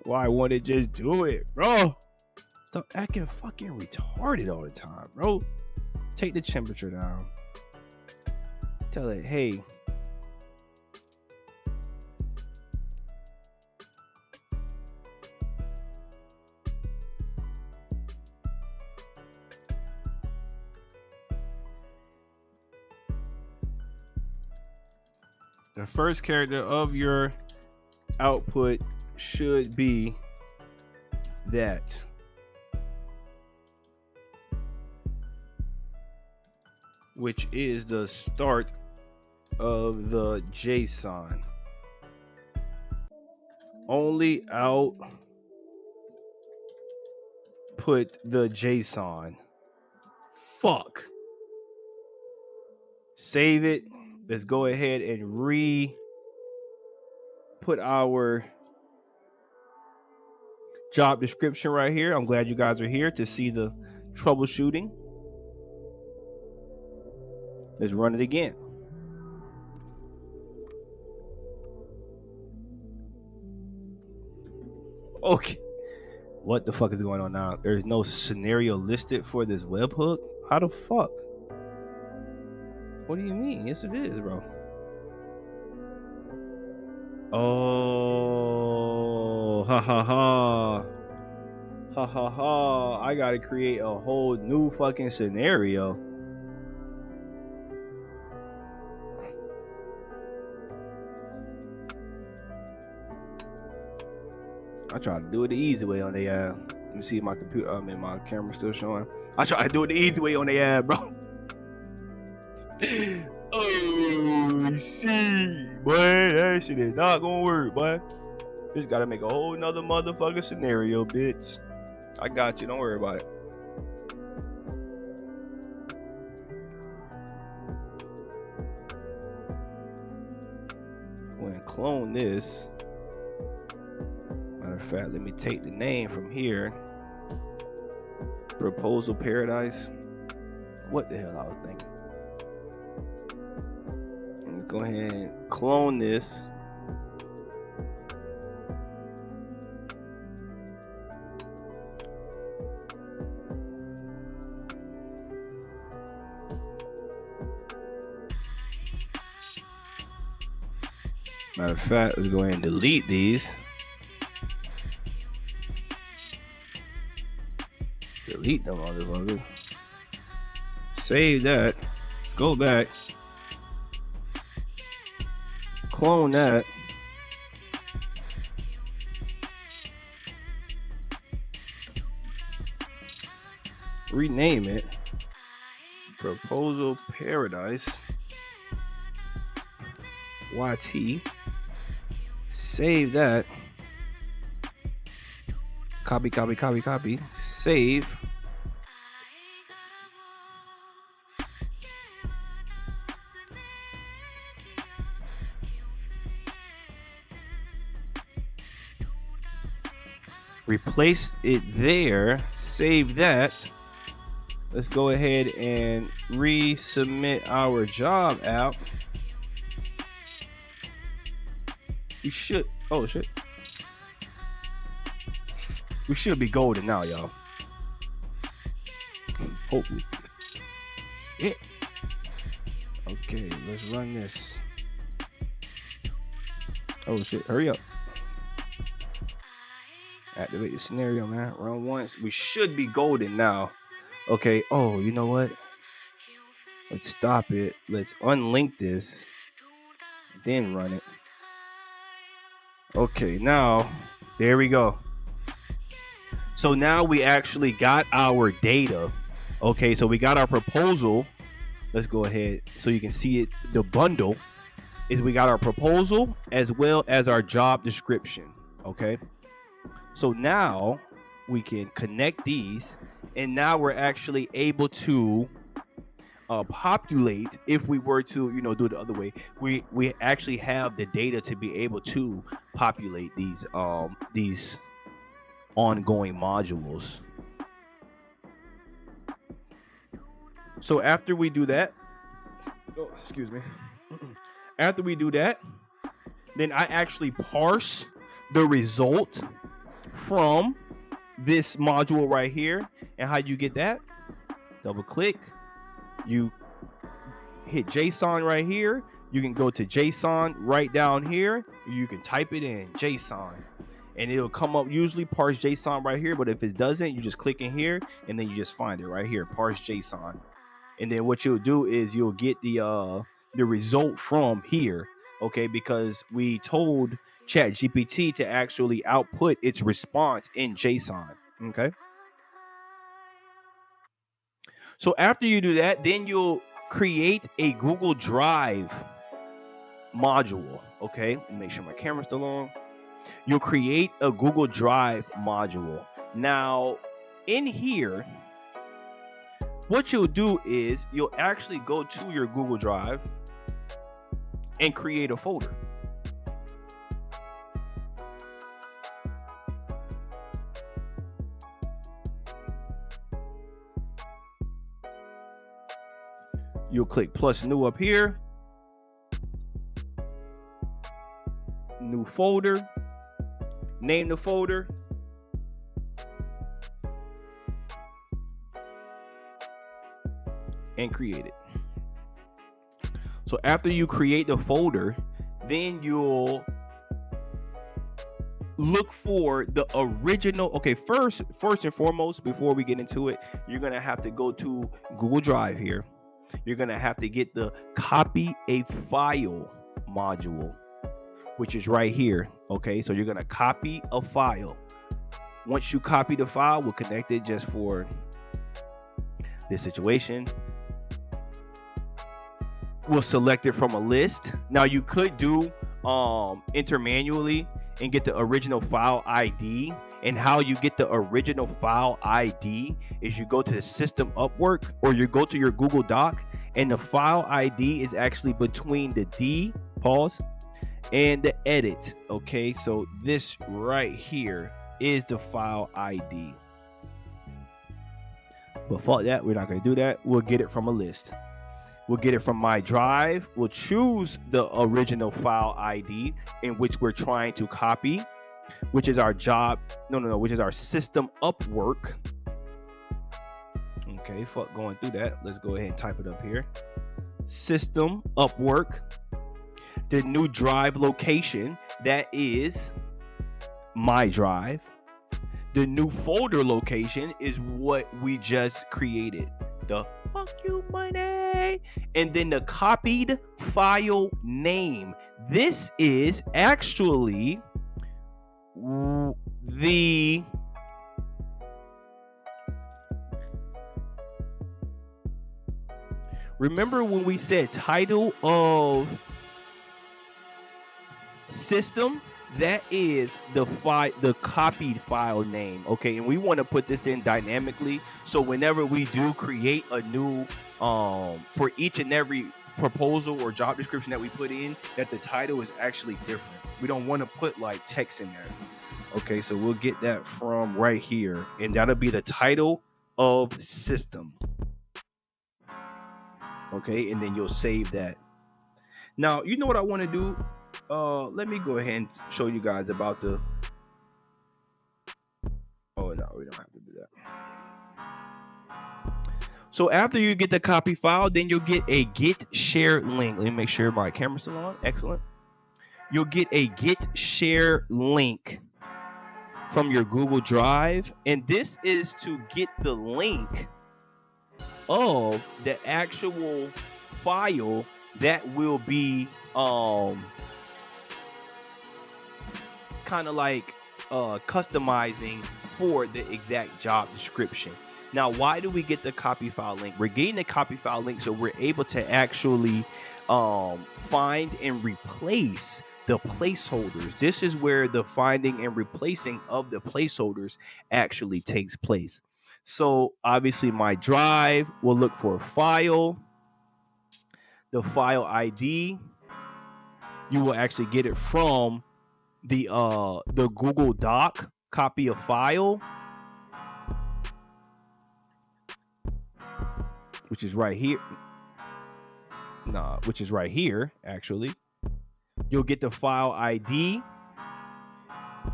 Why won't it just do it, bro? Stop acting fucking retarded all the time, bro. Take the temperature down. Tell it, hey. The first character of your output should be that. Which is the start of the JSON. Only output the JSON. Fuck. Save it. Let's go ahead and put our job description right here. I'm glad you guys are here to see the troubleshooting. Let's run it again. Okay. What the fuck is going on now? There's no scenario listed for this webhook? How the fuck? What do you mean? Yes, it is, bro. Oh, ha ha ha. Ha ha ha. I gotta create a whole new fucking scenario. I try to do it the easy way on the let me see if my computer, my camera's still showing. I try to do it the easy way on the bro. Oh shit, boy, that shit is not gonna work, boy. Just gotta make a whole nother motherfucking scenario, bitch. I got you, don't worry about it. Go ahead and clone this. Matter of fact, let me take the name from here. Proposal Paradise. What the hell I was thinking? Let's go ahead and clone this. Matter of fact, let's go ahead and delete these. Delete them, motherfuckers. Save that. Let's go back. Clone that. Rename it. Proposal Paradise. YT. Save that. Copy. Save. Replace it there. Save that. Let's go ahead and resubmit our job app. We should. Oh shit. We should be golden now, y'all. Hopefully. Shit. Okay, let's run this. Oh shit, hurry up. Activate the scenario, man. Run once. We should be golden now. Okay, oh, you know what? Let's stop it. Let's unlink this. Then run it. Okay, now, there we go. So now we actually got our data. Okay, so we got our proposal. Let's go ahead so you can see it. The bundle is we got our proposal as well as our job description. Okay, so now we can connect these, and now we're actually able to populate. If we were to, do it the other way, we actually have the data to be able to populate these ongoing modules. So after we do that, excuse me, after we do that, then I actually parse the result from this module right here. And how you get that? Double click, you hit JSON right here. You can go to JSON right down here. You can type it in JSON and it'll come up, usually parse JSON right here. But if it doesn't, you just click in here and then you just find it right here, parse JSON. And then what you'll do is you'll get the result from here. Okay, because we told ChatGPT to actually output its response in JSON. Okay. So after you do that, then you'll create a Google Drive module. Okay, let me make sure my camera's still on. You'll create a Google Drive module. Now, in here, what you'll do is you'll actually go to your Google Drive and create a folder. You'll click plus new up here. New folder. Name the folder. And create it. So after you create the folder, then you'll look for the original. Okay, first and foremost, before we get into it, you're going to have to go to Google Drive here. You're going to have to get the copy a file module, which is right here. Okay, so you're going to copy a file. Once you copy the file, we'll connect it just for this situation. We'll select it from a list. Now you could do enter manually and get the original file ID. And how you get the original file ID is you go to the system Upwork, or you go to your Google Doc, and the file ID is actually between the D, pause, and the edit. Okay, so this right here is the file ID. But fuck that, we're not going to do that. We'll get it from a list. We'll get it from my drive. We'll choose the original file ID in which we're trying to copy, which is our job. Which is our system Upwork. Okay, fuck going through that. Let's go ahead and type it up here. System Upwork. The new drive location, that is my drive. The new folder location is what we just created. The fuck you money. And then the copied file name. This is actually the Remember when we said title of system? That is the copied file name, okay? And we want to put this in dynamically, so whenever we do create a new for each and every proposal or job description that we put in, that the title is actually different. We don't want to put like text in there. Okay, so we'll get that from right here, and that'll be the title of system. Okay, and then you'll save that. Now, you know what I want to do? Let me go ahead and show you guys about the. Oh no, we don't have to do that. So after you get the copy file, then you'll get a get share link. Let me make sure my camera's still on. Excellent. You'll get a get share link from your Google Drive, and this is to get the link of the actual file that will be kind of like customizing for the exact job description. Now, why do we get the copy file link? We're getting the copy file link so we're able to actually find and replace the placeholders. This is where the finding and replacing of the placeholders actually takes place. So obviously my drive will look for a file, the file ID. You will actually get it from the Google Doc copy of file, which is right here. Which is right here, actually. You'll get the file ID.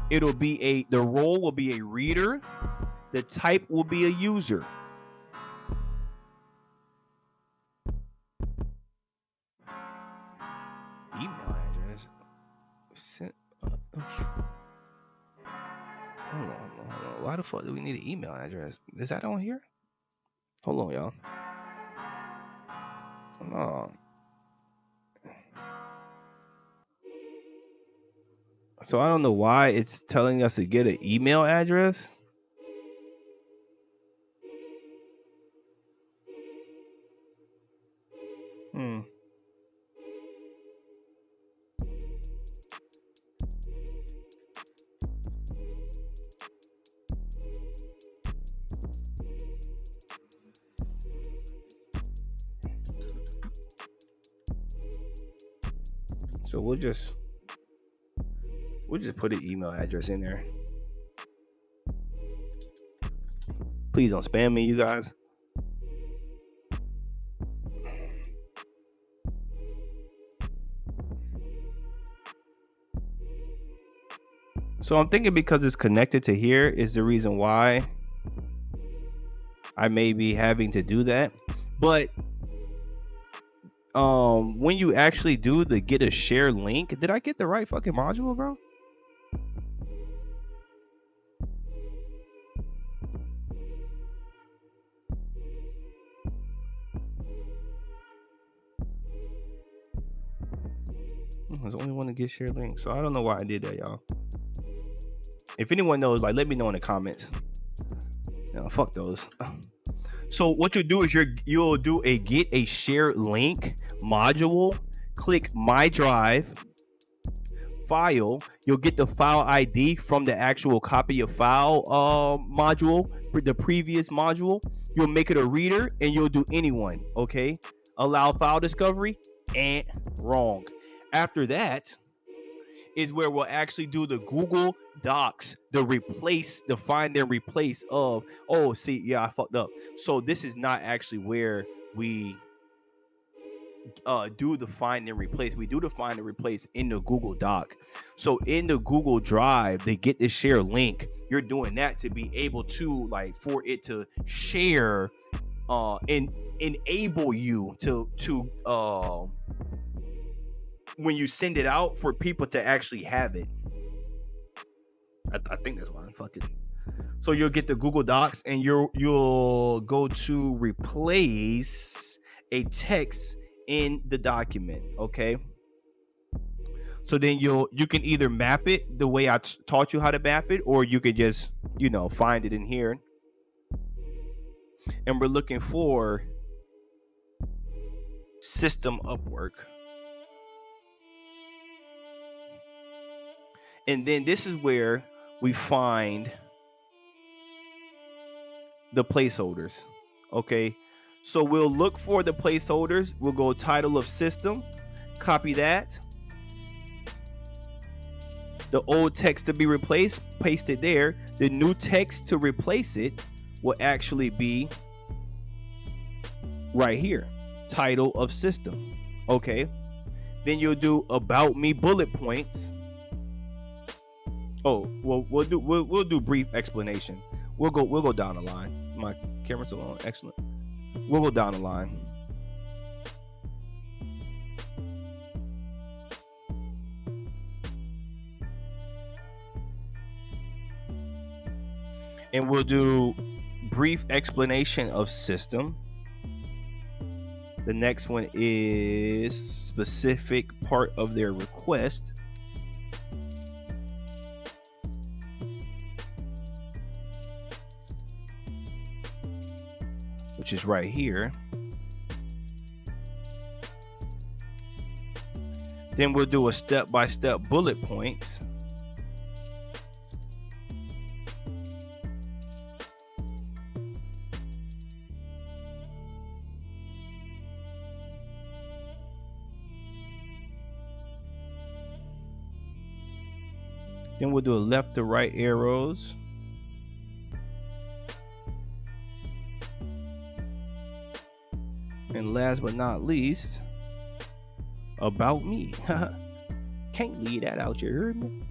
It'll be the role will be a reader. The type will be a user. Email address. Hold on. Why the fuck do we need an email address? Is that on here? Hold on, y'all. No. So I don't know why it's telling us to get an email address. So we'll just put an email address in there. Please don't spam me, you guys. So I'm thinking because it's connected to here is the reason why I may be having to do that. But when you actually do the get a share link, did I get the right fucking module, bro? There's only one to get share link, so I don't know why I did that, y'all. If anyone knows, like, let me know in the comments. Fuck those. So what you'll do is you'll do a get a share link module. Click my drive file. You'll get the file ID from the actual copy of file module, the previous module. You'll make it a reader and you'll do anyone. Okay. Allow file discovery and wrong. After that is where we'll actually do the Google Docs, the find and replace of, I fucked up. So this is not actually where we do the find and replace. We do the find and replace in the Google Doc. So in the Google Drive, they get the share link. You're doing that to be able to, like, for it to share and enable you to when you send it out for people to actually have it. I think that's why I'm fucking. So you'll get the Google Docs and you'll go to replace a text in the document. Okay. So then you can either map it the way I taught you how to map it, or you could just, find it in here. And we're looking for system Upwork. And then this is where we find the placeholders. Okay. So we'll look for the placeholders. We'll go title of system, copy that. The old text to be replaced, paste it there. The new text to replace it will actually be right here, title of system. Okay. Then you'll do about me bullet points. Oh, well, we'll do brief explanation. We'll go down the line. My camera's still on. Excellent. We'll go down the line. And we'll do brief explanation of system. The next one is specific part of their request. Which is right here. Then we'll do a step-by-step bullet points. Then we'll do a left to right arrows. And last but not least, about me. Can't leave that out, you heard me?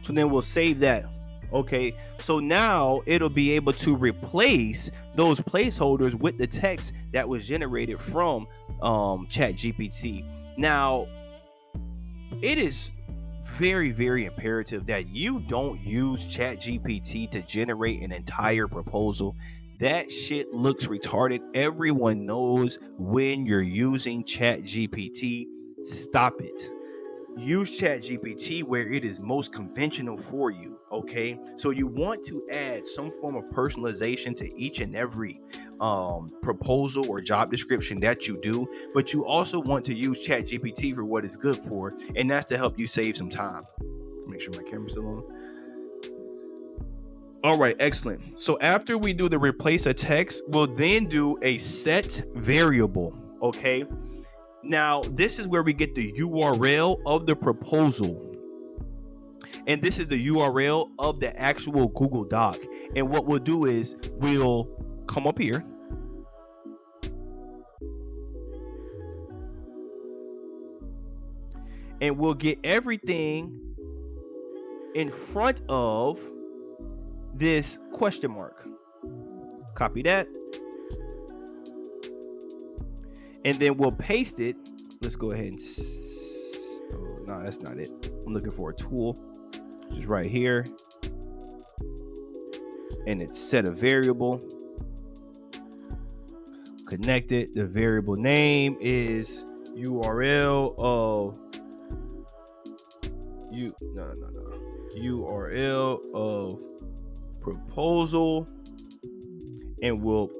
So then we'll save that. Okay, so now it'll be able to replace those placeholders with the text that was generated from ChatGPT. Now, it is very, very imperative that you don't use ChatGPT to generate an entire proposal. That shit looks retarded. Everyone knows when you're using ChatGPT. Stop it. Use ChatGPT where it is most conventional for you, okay? So you want to add some form of personalization to each and every proposal or job description that you do, but you also want to use ChatGPT for what it's good for, and that's to help you save some time. Make sure my camera's still on. All right, excellent. So after we do the replace a text, we'll then do a set variable, okay? Now, this is where we get the URL of the proposal. And this is the URL of the actual Google Doc. And what we'll do is we'll come up here. And we'll get everything in front of this question mark. Copy that. And then we'll paste it. Let's go ahead and... Oh, no, that's not it. I'm looking for a tool. Which is right here. And it's set a variable. Connect it. The variable name is URL of... URL of proposal. And we'll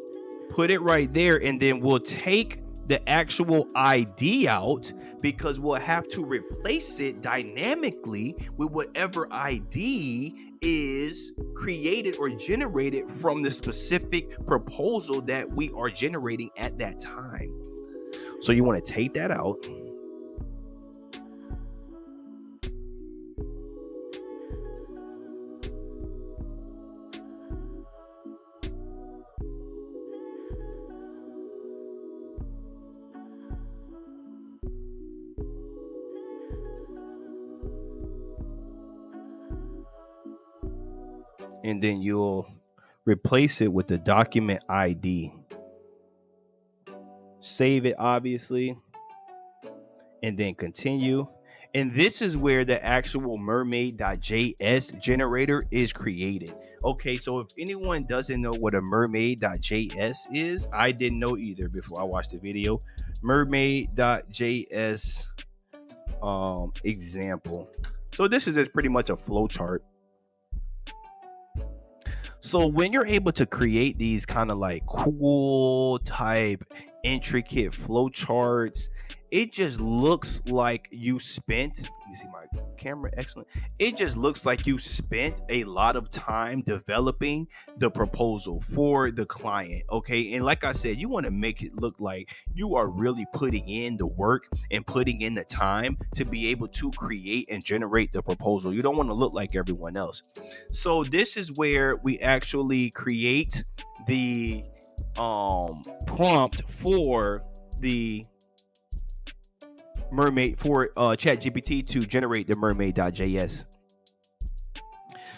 put it right there. And then we'll take the actual ID out, because we'll have to replace it dynamically with whatever ID is created or generated from the specific proposal that we are generating at that time. So you want to take that out. And then you'll replace it with the document ID. Save it, obviously, and then continue. And this is where the actual mermaid.js generator is created. Okay, so if anyone doesn't know what a mermaid.js is, I didn't know either before I watched the video. Mermaid.js example. So this is just pretty much a flow chart. So when you're able to create these kind of like cool type intricate flow charts, it just looks like you spent, let me see my camera, excellent. It just looks like you spent a lot of time developing the proposal for the client. Okay. And like I said, you want to make it look like you are really putting in the work and putting in the time to be able to create and generate the proposal. You don't want to look like everyone else. So this is where we actually create the prompt for the mermaid for ChatGPT to generate the mermaid.js.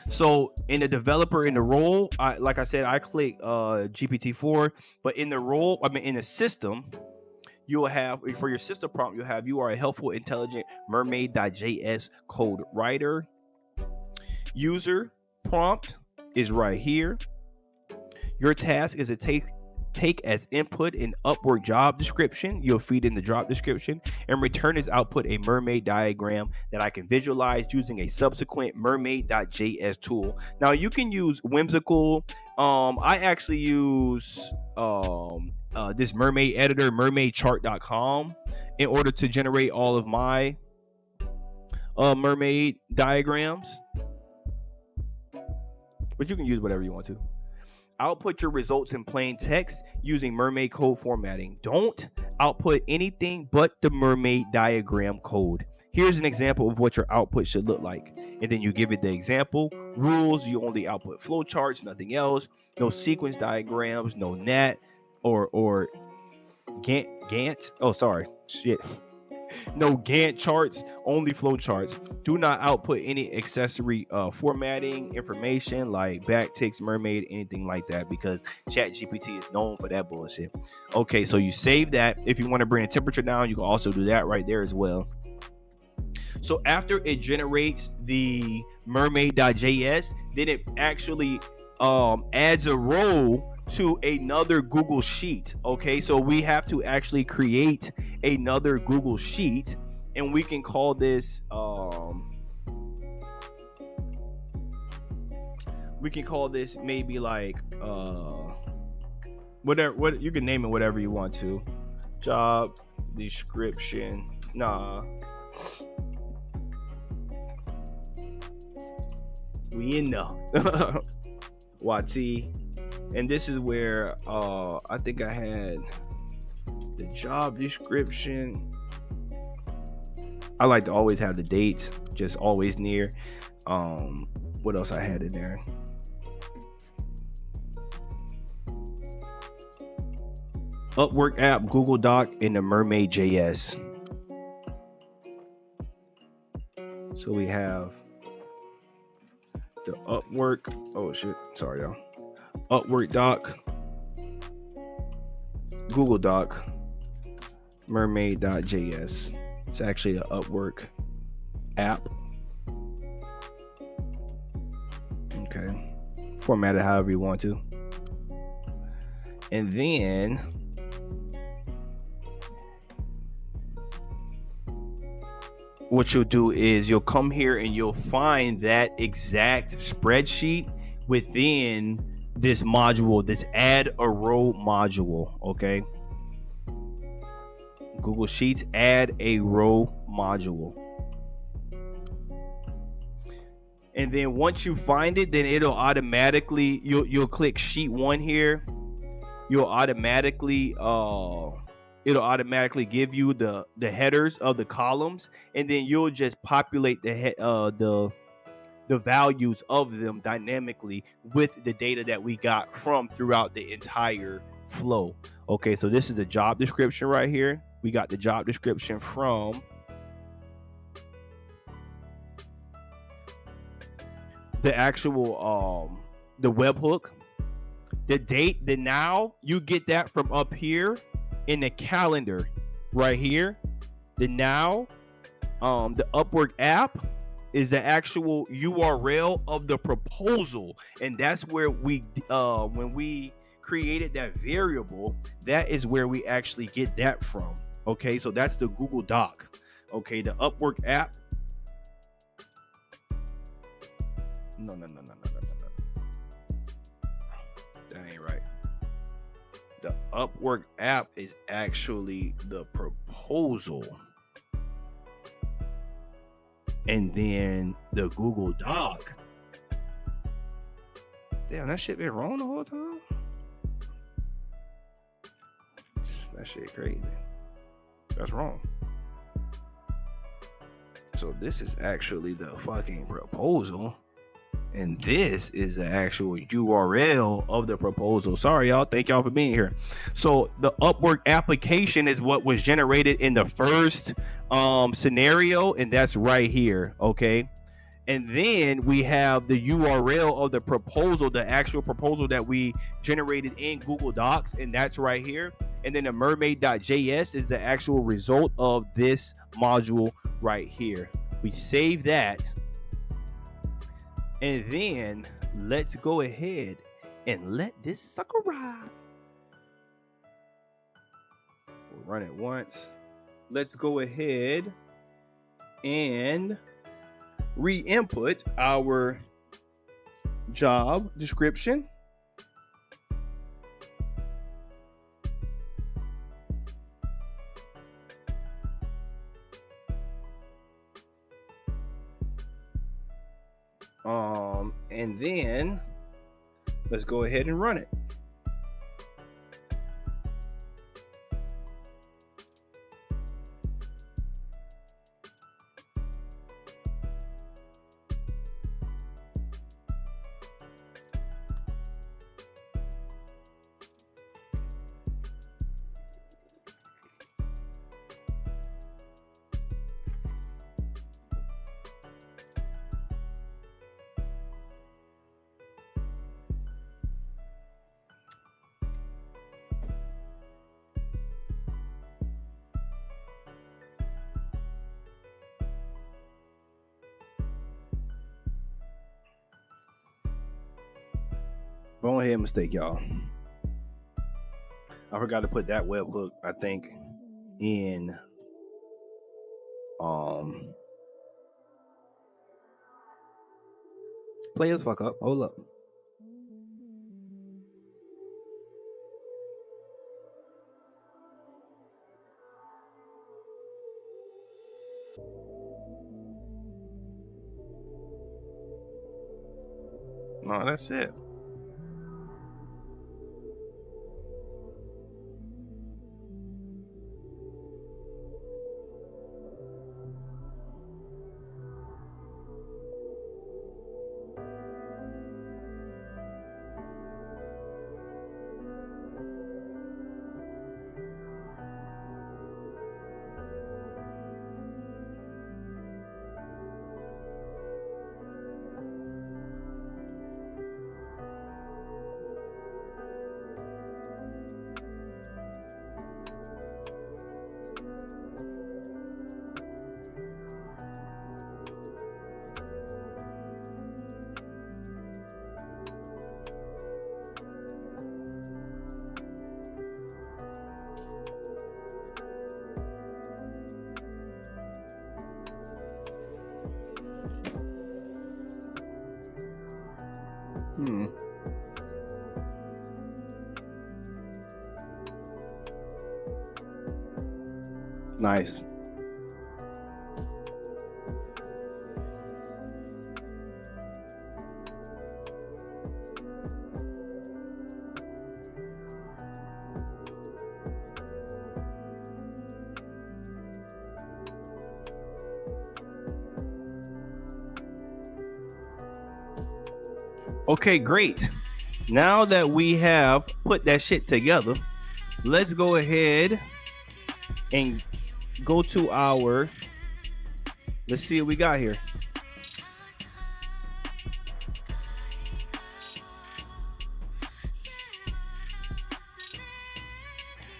So in the developer, in the role, like I said, I click GPT-4, but in the role, in the system, you'll have, for your system prompt, you'll have, you are a helpful, intelligent mermaid.js code writer. User prompt is right here. Your task is to take as input an Upwork job description. You'll feed in the job description and return as output a mermaid diagram that I can visualize using a subsequent mermaid.js tool. Now you can use Whimsical. I actually use this mermaid editor, mermaidchart.com, in order to generate all of my mermaid diagrams. But you can use whatever you want to. Output your results in plain text using mermaid code formatting. Don't output anything but the mermaid diagram code. Here's an example of what your output should look like. And then you give it the example. Rules, you only output flowcharts, nothing else. No sequence diagrams, no NAT or Gantt. Oh, sorry. Shit. No Gantt charts, only flow charts. Do not output any accessory formatting information like backticks, mermaid, anything like that, because ChatGPT is known for that bullshit. Okay, so you save that. If you want to bring the temperature down, you can also do that right there as well. So after it generates the mermaid.js, then it actually adds a row to another Google Sheet. Okay, so we have to actually create another Google Sheet, and we can call this maybe like whatever, what you can name it whatever you want to. Job description. We in there. YT. And this is where I think I had the job description. I like to always have the date, just always near. What else I had in there? Upwork app, Google Doc, and the mermaid.js. So we have the Upwork. Oh shit, sorry y'all. Upwork Doc, Google Doc, mermaid.js. It's actually an Upwork app. Okay. Format it however you want to. And then what you'll do is you'll come here and you'll find that exact spreadsheet within this module, this add a row module. Okay, Google Sheets add a row module. And then once you find it, then it'll automatically, you'll click sheet 1 here. It'll automatically give you the headers of the columns, and then you'll just populate the values of them dynamically with the data that we got from throughout the entire flow. Okay, so this is the job description right here. We got the job description from the actual the webhook. The date, the now, you get that from up here in the calendar right here. The now, the Upwork app is the actual URL of the proposal, and that's where we when we created that variable, that is where we actually get that from. Okay, so that's the Google Doc. Okay, the Upwork app. No. That ain't right. The Upwork app is actually the proposal. And then the Google Doc. Damn, that shit been wrong the whole time? That shit crazy. That's wrong. So this is actually the fucking proposal. And this is the actual URL of the proposal. Sorry, y'all. Thank y'all for being here. So the Upwork application is what was generated in the first scenario. And that's right here. Okay. And then we have the URL of the proposal, the actual proposal that we generated in Google Docs. And that's right here. And then the mermaid.js is the actual result of this module right here. We save that. And then let's go ahead and let this sucker ride. We'll run it once. Let's go ahead and re-input our job description. And then let's go ahead and run it. Bonehead mistake, y'all. I forgot to put that webhook, I think, in play this fuck up. Hold up. No, that's it. Nice. Okay, great. Now that we have put that shit together, let's go ahead and go to our, let's see what we got here.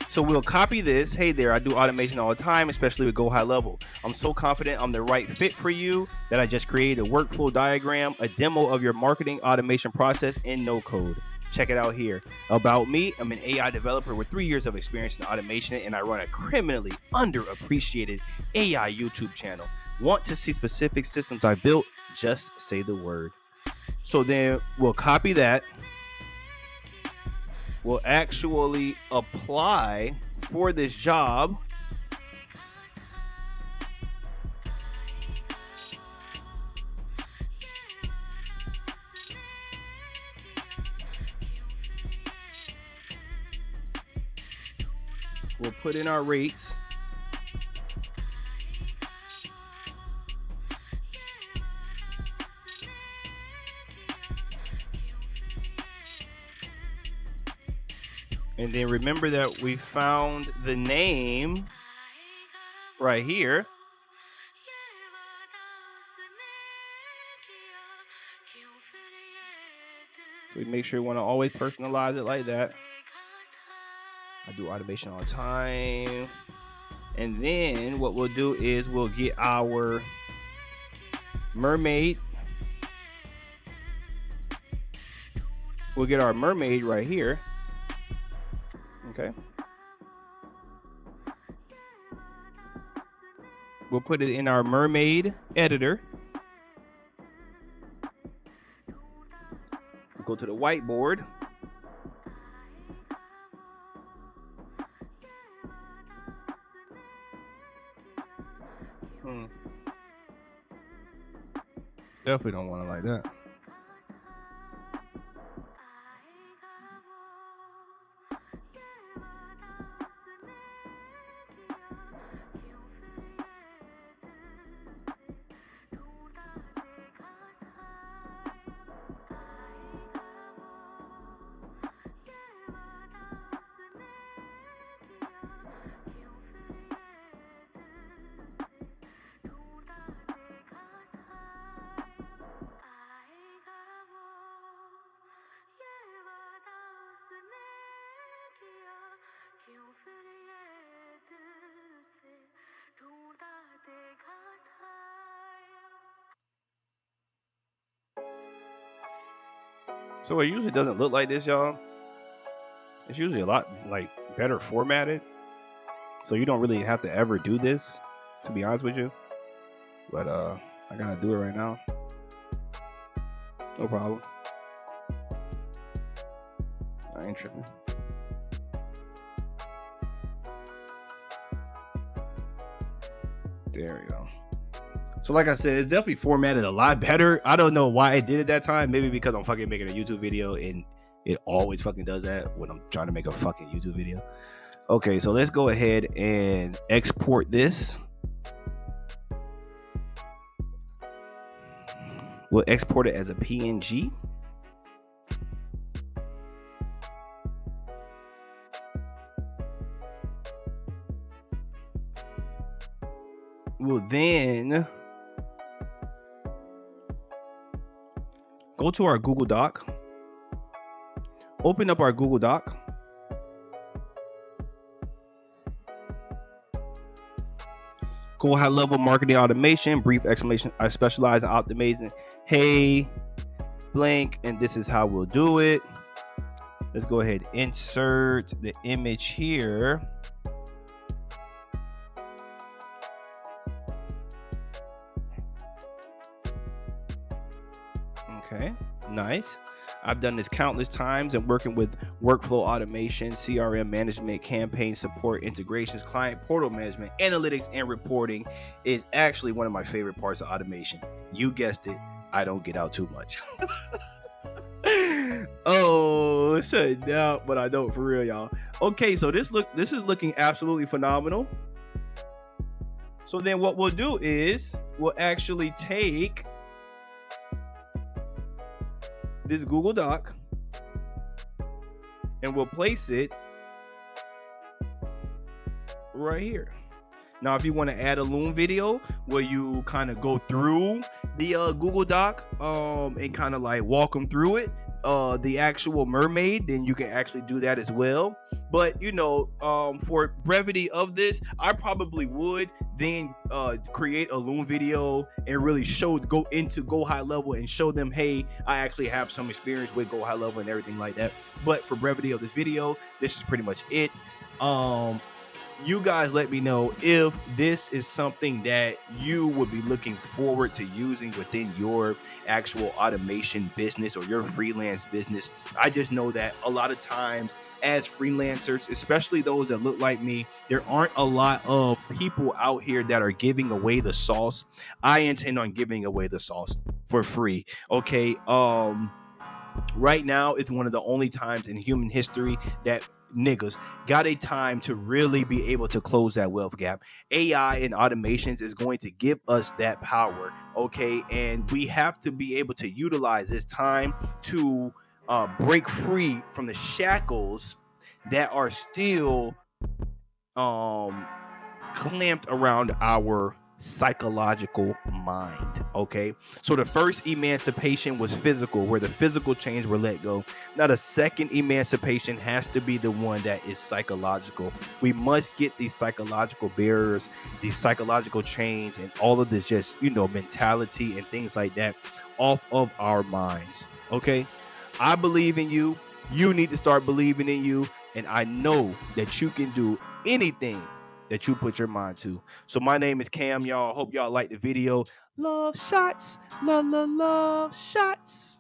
So we'll copy this. Hey there, I do automation all the time, especially with Go High Level. I'm so confident I'm the right fit for you that I just created a workflow diagram, a demo of your marketing automation process in no code. Check it out here. About me, I'm an AI developer with 3 years of experience in automation, and I run a criminally underappreciated AI YouTube channel. Want to see specific systems I built? Just say the word. So then we'll copy that. will actually apply for this job. We'll put in our rates. And then remember that we found the name right here. So we make sure we want to always personalize it like that. I do automation all the time. And then what we'll do is we'll get our mermaid. We'll get our mermaid right here. Okay. We'll put it in our mermaid editor. We'll go to the whiteboard. Definitely don't want it like that. So it usually doesn't look like this, y'all. It's usually a lot like better formatted. So you don't really have to ever do this, to be honest with you. But I gotta do it right now. No problem. I ain't tripping. There we go. So like I said, it's definitely formatted a lot better. I don't know why I did it that time. Maybe because I'm fucking making a YouTube video and it always fucking does that when I'm trying to make a fucking YouTube video. Okay, so let's go ahead and export this. We'll export it as a PNG. We'll then go to our Google Doc. Open up our Google Doc. Go high level marketing automation, brief explanation. I specialize in optimizing. Hey, blank, and this is how we'll do it. Let's go ahead and insert the image here. Okay, nice. I've done this countless times and working with workflow automation, CRM management, campaign support, integrations, client portal management, analytics, and reporting is actually one of my favorite parts of automation. You guessed it. I don't get out too much. Oh, shut down, but I don't for real, y'all. Okay, so this is looking absolutely phenomenal. So then what we'll do is we'll actually take this Google Doc and we'll place it right here. Now, if you want to add a Loom video where you kind of go through the Google Doc and kind of like walk them through it, the actual mermaid, then you can actually do that as well. But you know, for brevity of this, I probably would then create a Loom video and really go high level and show them, hey, I actually have some experience with go high level and everything like that. But for brevity of this video, this is pretty much it. You guys let me know if this is something that you would be looking forward to using within your actual automation business or your freelance business. I just know that a lot of times as freelancers, especially those that look like me, there aren't a lot of people out here that are giving away the sauce. I intend on giving away the sauce for free. Okay. Right now it's one of the only times in human history that niggas got a time to really be able to close that wealth gap. AI and automations is going to give us that power, okay? And we have to be able to utilize this time to break free from the shackles that are still um clamped around our psychological mind. Okay. So the first emancipation was physical, where the physical chains were let go. Now, the second emancipation has to be the one that is psychological. We must get these psychological barriers, these psychological chains, and all of this just, mentality and things like that off of our minds. Okay. I believe in you. You need to start believing in you. And I know that you can do anything that you put your mind to. So my name is Cam, y'all. Hope y'all like the video. Love shots. Love shots.